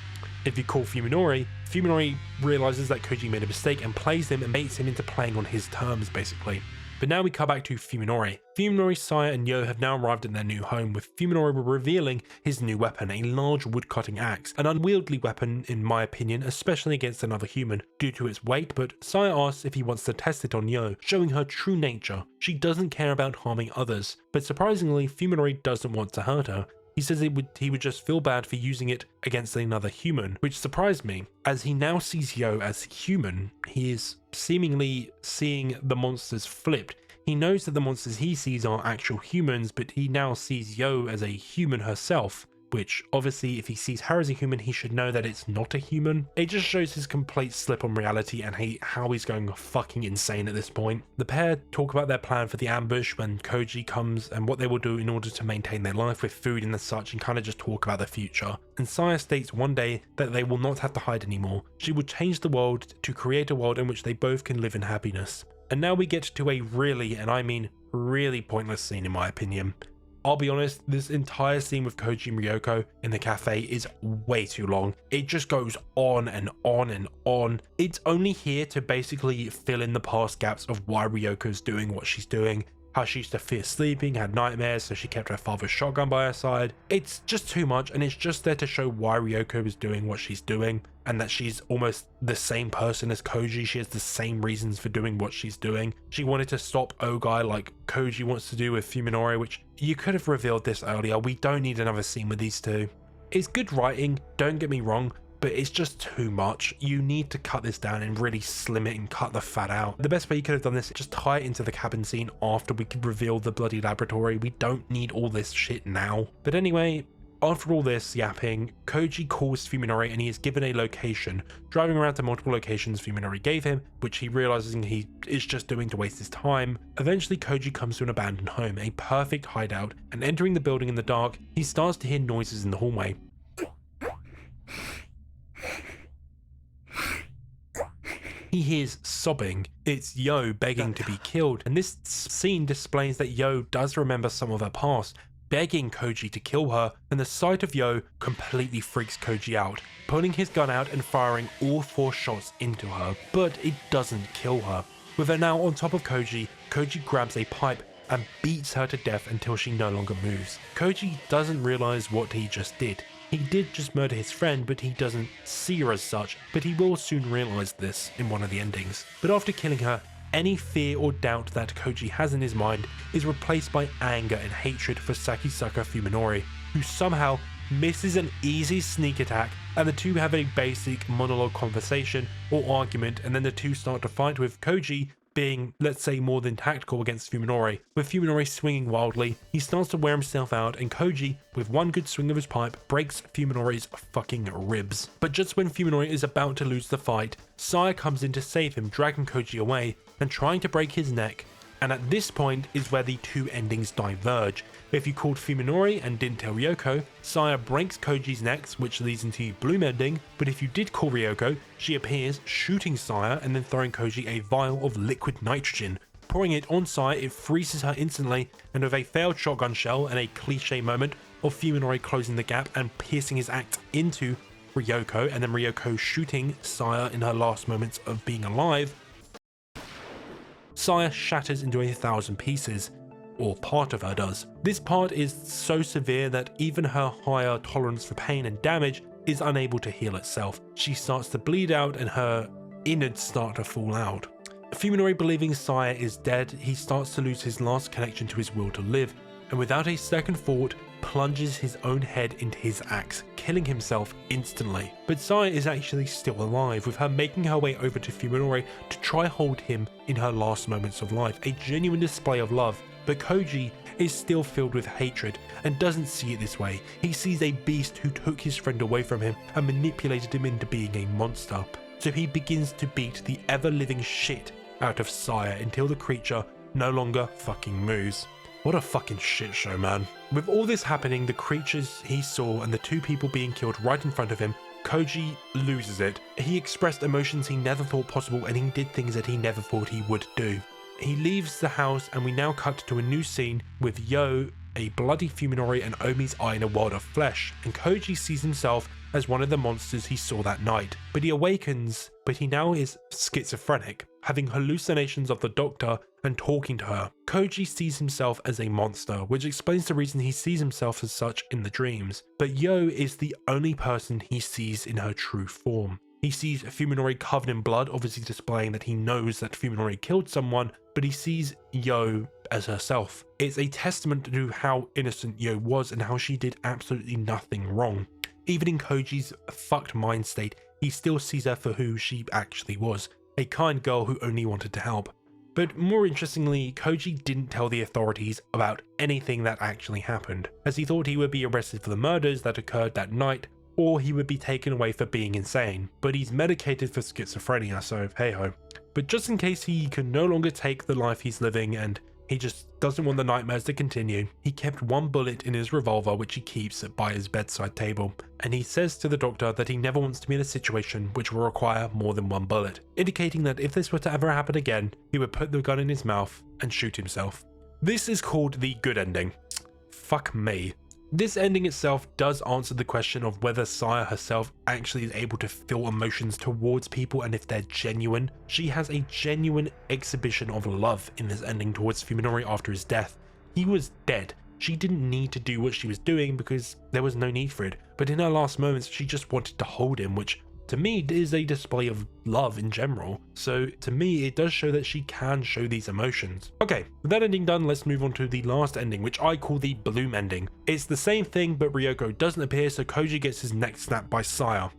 If you call Fuminori, Fuminori realizes that Koji made a mistake and plays him and baits him into playing on his terms, basically. But now we come back to Fuminori. Fuminori, Saya and Yo have now arrived at their new home, with Fuminori revealing his new weapon, a large wood-cutting axe. An unwieldy weapon in my opinion, especially against another human, due to its weight, but Saya asks if he wants to test it on Yo, showing her true nature. She doesn't care about harming others, but surprisingly, Fuminori doesn't want to hurt her. He says he would just feel bad for using it against another human, which surprised me. As he now sees Yo as human, he is seemingly seeing the monsters flipped. He knows that the monsters he sees are actual humans, but he now sees Yo as a human herself, which obviously if he sees her as a human, he should know that it's not a human. It just shows his complete slip on reality and how he's going fucking insane at this point. The pair talk about their plan for the ambush when Koji comes and what they will do in order to maintain their life with food and such, and kind of just talk about their future. And Saya states one day that they will not have to hide anymore. She will change the world to create a world in which they both can live in happiness. And now we get to a really, and I mean really pointless scene in my opinion. I'll be honest, this entire scene with Koji and Ryoko in the cafe is way too long. It just goes on and on and on. It's only here to basically fill in the past gaps of why Ryoko's doing what she's doing, how she used to fear sleeping, had nightmares, so she kept her father's shotgun by her side. It's just too much, and it's just there to show why Ryoko is doing what she's doing, and that she's almost the same person as Koji. She has the same reasons for doing what she's doing. She wanted to stop Ogai like Koji wants to do with Fuminori, which you could have revealed this earlier. We don't need another scene with these two. It's good writing, don't get me wrong, but it's just too much. You need to cut this down and really slim it and cut the fat out. The best way you could have done this is just tie it into the cabin scene after we could reveal the bloody laboratory. We don't need all this shit now. But anyway, after all this yapping, Koji calls Fuminori and he is given a location, driving around to multiple locations Fuminori gave him, which he realizes he is just doing to waste his time. Eventually Koji comes to an abandoned home, a perfect hideout, and entering the building in the dark, he starts to hear noises in the hallway. He hears sobbing. It's Yo begging to be killed, and this scene displays that Yo does remember some of her past, begging Koji to kill her, and the sight of Yo completely freaks Koji out, pulling his gun out and firing all 4 shots into her, but it doesn't kill her. With her now on top of Koji, Koji grabs a pipe and beats her to death until she no longer moves. Koji doesn't realize what he just did. He did just murder his friend, but he doesn't see her as such, but he will soon realize this in one of the endings. But after killing her, any fear or doubt that Koji has in his mind is replaced by anger and hatred for Sakisaka Fuminori, who somehow misses an easy sneak attack, and the two have a basic monologue conversation or argument, and then the two start to fight, with Koji being, let's say, more than tactical against Fuminori. With Fuminori swinging wildly, he starts to wear himself out, and Koji, with one good swing of his pipe, breaks Fuminori's fucking ribs. But just when Fuminori is about to lose the fight, Saya comes in to save him, dragging Koji away and trying to break his neck. And at this point is where the two endings diverge. If you called Fuminori and didn't tell Ryoko, Saya breaks Koji's neck, which leads into the bloom ending, but if you did call Ryoko, she appears, shooting Saya and then throwing Koji a vial of liquid nitrogen. Pouring it on Saya, it freezes her instantly, and with a failed shotgun shell and a cliche moment of Fuminori closing the gap and piercing his axe into Ryoko, and then Ryoko shooting Saya in her last moments of being alive, Saya shatters into 1,000 pieces, or part of her does. This part is so severe that even her higher tolerance for pain and damage is unable to heal itself. She starts to bleed out and her innards start to fall out. Fuminori, believing Saya is dead, he starts to lose his last connection to his will to live, and without a second thought, plunges his own head into his axe, killing himself instantly. But Saya is actually still alive, with her making her way over to Fuminori to try hold him in her last moments of life, a genuine display of love. But Koji is still filled with hatred and doesn't see it this way. He sees a beast who took his friend away from him and manipulated him into being a monster. So he begins to beat the ever-living shit out of Saya until the creature no longer fucking moves. What a fucking shit show, man. With all this happening, the creatures he saw and the two people being killed right in front of him, Koji loses it. He expressed emotions he never thought possible, and he did things that he never thought he would do. He leaves the house, and we now cut to a new scene with Yo, a bloody Fuminori, and Omi's eye in a world of flesh, and Koji sees himself as one of the monsters he saw that night. But he awakens, but he now is schizophrenic, having hallucinations of the doctor and talking to her. Koji sees himself as a monster, which explains the reason he sees himself as such in the dreams. But Yo is the only person he sees in her true form. He sees Fuminori covered in blood, obviously displaying that he knows that Fuminori killed someone, but he sees Yo as herself. It's a testament to how innocent Yo was and how she did absolutely nothing wrong. Even in Koji's fucked mind state, he still sees her for who she actually was, a kind girl who only wanted to help. But more interestingly, Koji didn't tell the authorities about anything that actually happened, as he thought he would be arrested for the murders that occurred that night, or he would be taken away for being insane. But he's medicated for schizophrenia, so hey ho. But just in case he can no longer take the life he's living and he just doesn't want the nightmares to continue, he kept one bullet in his revolver, which he keeps by his bedside table, and he says to the doctor that he never wants to be in a situation which will require more than one bullet, indicating that if this were to ever happen again, he would put the gun in his mouth and shoot himself. This is called the good ending. Fuck me. This ending itself does answer the question of whether Saya herself actually is able to feel emotions towards people and if they're genuine. She has a genuine exhibition of love in this ending towards Fuminori after his death. He was dead. She didn't need to do what she was doing because there was no need for it. But in her last moments, she just wanted to hold him, which to me is a display of love in general. So to me, it does show that she can show these emotions. Okay, with that ending done, let's move on to the last ending, which I call the bloom ending. It's the same thing, but Ryoko doesn't appear, so Koji gets his neck snapped by Saya.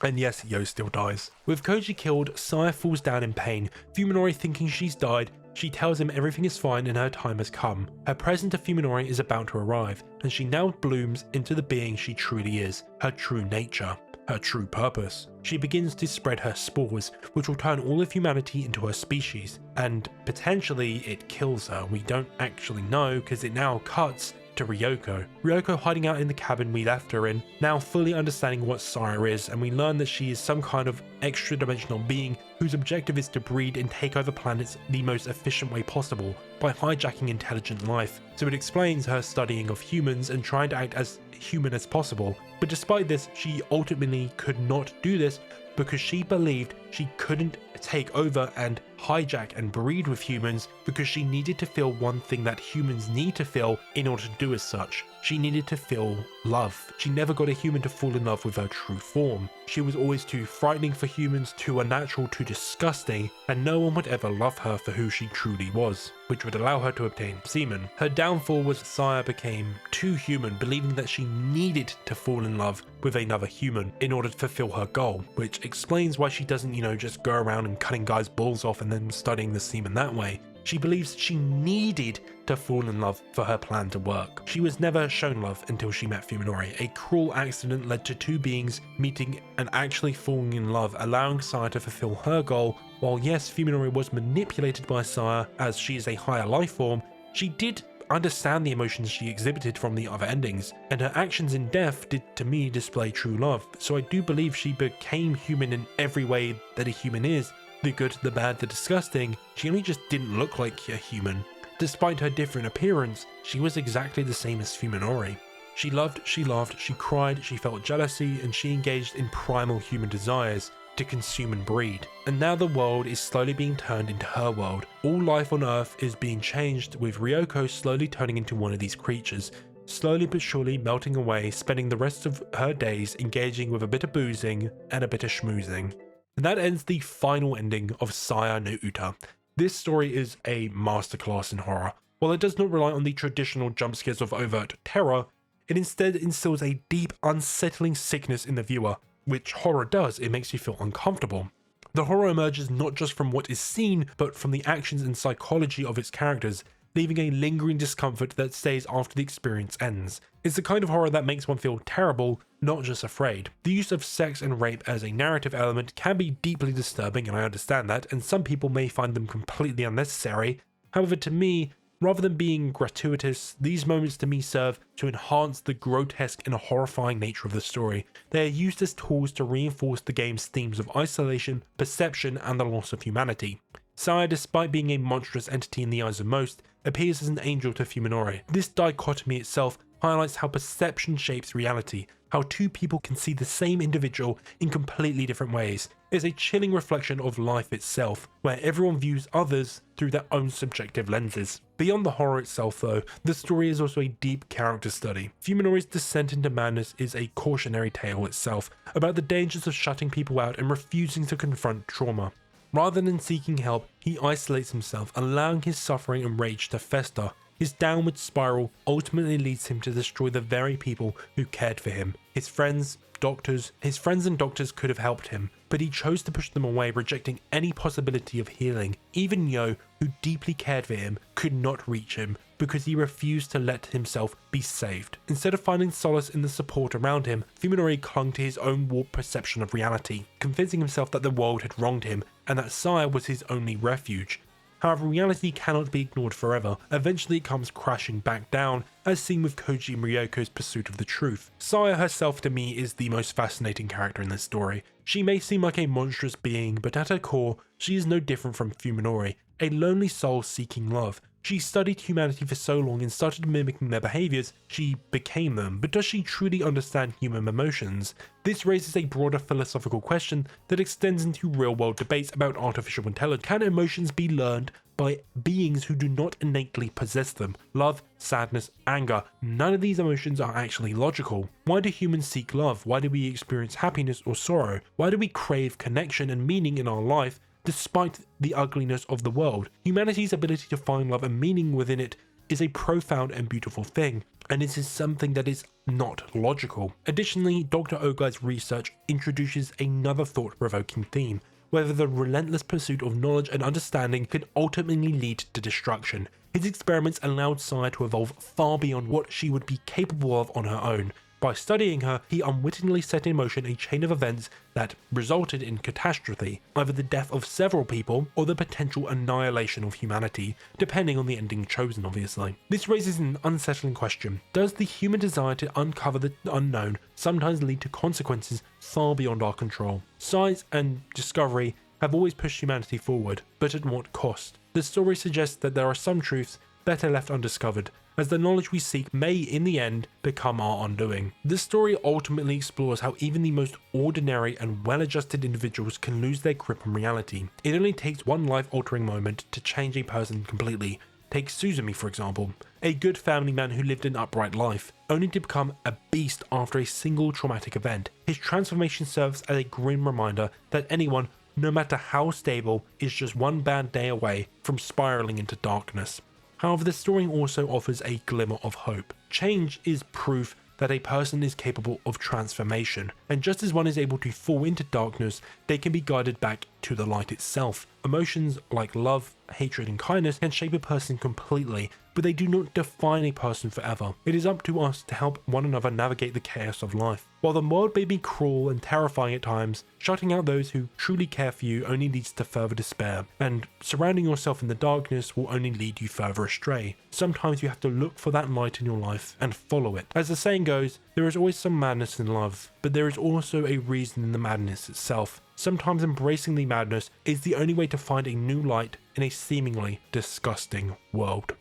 And yes, Yo still dies. With Koji killed, Saya falls down in pain. Fuminori, thinking she's died, she tells him everything is fine and her time has come. Her present to Fuminori is about to arrive, and she now blooms into the being she truly is, her true nature, her true purpose. She begins to spread her spores, which will turn all of humanity into her species, and potentially it kills her. We don't actually know because it now cuts to Ryoko. Ryoko hiding out in the cabin we left her in, now fully understanding what Saya is, and we learn that she is some kind of extra-dimensional being whose objective is to breed and take over planets the most efficient way possible by hijacking intelligent life. So it explains her studying of humans and trying to act as human as possible. But despite this, she ultimately could not do this because she believed she couldn't take over and hijack and breed with humans because she needed to feel one thing that humans need to feel in order to do as such. She needed to feel love. She never got a human to fall in love with her true form. She was always too frightening for humans, too unnatural, too disgusting, and no one would ever love her for who she truly was, which would allow her to obtain semen. Her downfall was Saya became too human, believing that she needed to fall in love with another human in order to fulfill her goal, which explains why she doesn't, just go around and cutting guys' balls off and then studying the semen that way. She believes she needed to fall in love for her plan to work. She was never shown love until she met Fuminori. A cruel accident led to two beings meeting and actually falling in love, allowing Saya to fulfill her goal. While yes, Fuminori was manipulated by Saya as she is a higher life form, she did understand the emotions she exhibited from the other endings, and her actions in death did to me display true love. So I do believe she became human in every way that a human is. The good, the bad, the disgusting. She only just didn't look like a human. Despite her different appearance, she was exactly the same as Fuminori. She loved, she laughed, she cried, she felt jealousy, and she engaged in primal human desires to consume and breed. And now the world is slowly being turned into her world. All life on Earth is being changed, with Ryoko slowly turning into one of these creatures, slowly but surely melting away, spending the rest of her days engaging with a bit of boozing and a bit of schmoozing. And that ends the final ending of Saya no Uta. This story is a masterclass in horror. While it does not rely on the traditional jump scares of overt terror, it instead instills a deep, unsettling sickness in the viewer, which horror does. It makes you feel uncomfortable. The horror emerges not just from what is seen, but from the actions and psychology of its characters, leaving a lingering discomfort that stays after the experience ends. It's the kind of horror that makes one feel terrible, not just afraid. The use of sex and rape as a narrative element can be deeply disturbing, and I understand that, and some people may find them completely unnecessary. However, to me, rather than being gratuitous, these moments to me serve to enhance the grotesque and horrifying nature of the story. They are used as tools to reinforce the game's themes of isolation, perception, and the loss of humanity. Saya, despite being a monstrous entity in the eyes of most, appears as an angel to Fuminori. This dichotomy itself highlights how perception shapes reality, how two people can see the same individual in completely different ways. It's a chilling reflection of life itself, where everyone views others through their own subjective lenses. Beyond the horror itself though, the story is also a deep character study. Fuminori's descent into madness is a cautionary tale itself, about the dangers of shutting people out and refusing to confront trauma. Rather than seeking help, he isolates himself, allowing his suffering and rage to fester. His downward spiral ultimately leads him to destroy the very people who cared for him. His friends and doctors could have helped him, but he chose to push them away, rejecting any possibility of healing. Even Yo, who deeply cared for him, could not reach him because he refused to let himself be saved. Instead of finding solace in the support around him, Fuminori clung to his own warped perception of reality, convincing himself that the world had wronged him and that Saya was his only refuge. However, reality cannot be ignored forever. Eventually it comes crashing back down, as seen with Koji and Ryoko's pursuit of the truth. Saya herself to me is the most fascinating character in this story. She may seem like a monstrous being, but at her core, she is no different from Fuminori, a lonely soul seeking love. She studied humanity for so long and started mimicking their behaviors, she became them, but does she truly understand human emotions? This raises a broader philosophical question that extends into real-world debates about artificial intelligence. Can emotions be learned by beings who do not innately possess them? Love, sadness, anger, none of these emotions are actually logical. Why do humans seek love? Why do we experience happiness or sorrow? Why do we crave connection and meaning in our life? Despite the ugliness of the world, humanity's ability to find love and meaning within it is a profound and beautiful thing, and it is something that is not logical. Additionally, Dr. Ogai's research introduces another thought-provoking theme, whether the relentless pursuit of knowledge and understanding can ultimately lead to destruction. His experiments allowed Saya to evolve far beyond what she would be capable of on her own. By studying her, he unwittingly set in motion a chain of events that resulted in catastrophe, either the death of several people or the potential annihilation of humanity, depending on the ending chosen obviously. This raises an unsettling question. Does the human desire to uncover the unknown sometimes lead to consequences far beyond our control? Science and discovery have always pushed humanity forward, but at what cost? The story suggests that there are some truths better left undiscovered, as the knowledge we seek may, in the end, become our undoing. This story ultimately explores how even the most ordinary and well-adjusted individuals can lose their grip on reality. It only takes one life-altering moment to change a person completely. Take Suzumi, for example, a good family man who lived an upright life, only to become a beast after a single traumatic event. His transformation serves as a grim reminder that anyone, no matter how stable, is just one bad day away from spiraling into darkness. However, the story also offers a glimmer of hope. Change is proof that a person is capable of transformation, and just as one is able to fall into darkness, they can be guided back to the light itself. Emotions like love, hatred, and kindness can shape a person completely, but they do not define a person forever. It is up to us to help one another navigate the chaos of life. While the world may be cruel and terrifying at times, shutting out those who truly care for you only leads to further despair, and surrounding yourself in the darkness will only lead you further astray. Sometimes you have to look for that light in your life and follow it. As the saying goes, there is always some madness in love, but there is also a reason in the madness itself. Sometimes embracing the madness is the only way to find a new light in a seemingly disgusting world.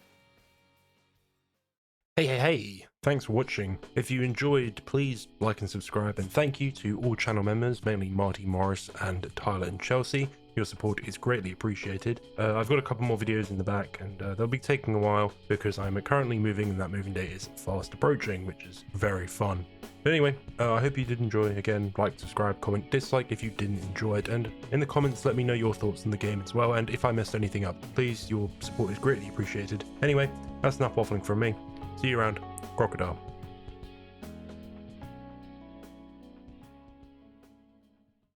Hey, thanks for watching. If you enjoyed, please like and subscribe, and thank you to all channel members, mainly Marty, Morris, and Tyler and Chelsea. Your support is greatly appreciated. I've got a couple more videos in the back, and they'll be taking a while because I'm currently moving and that moving date is fast approaching, which is very fun. But anyway, I hope you did enjoy. Again, like, subscribe, comment, dislike if you didn't enjoy it, and in the comments let me know your thoughts on the game as well, and if I messed anything up, please, your support is greatly appreciated. Anyway, that's enough waffling from me. See you around. Crocodile.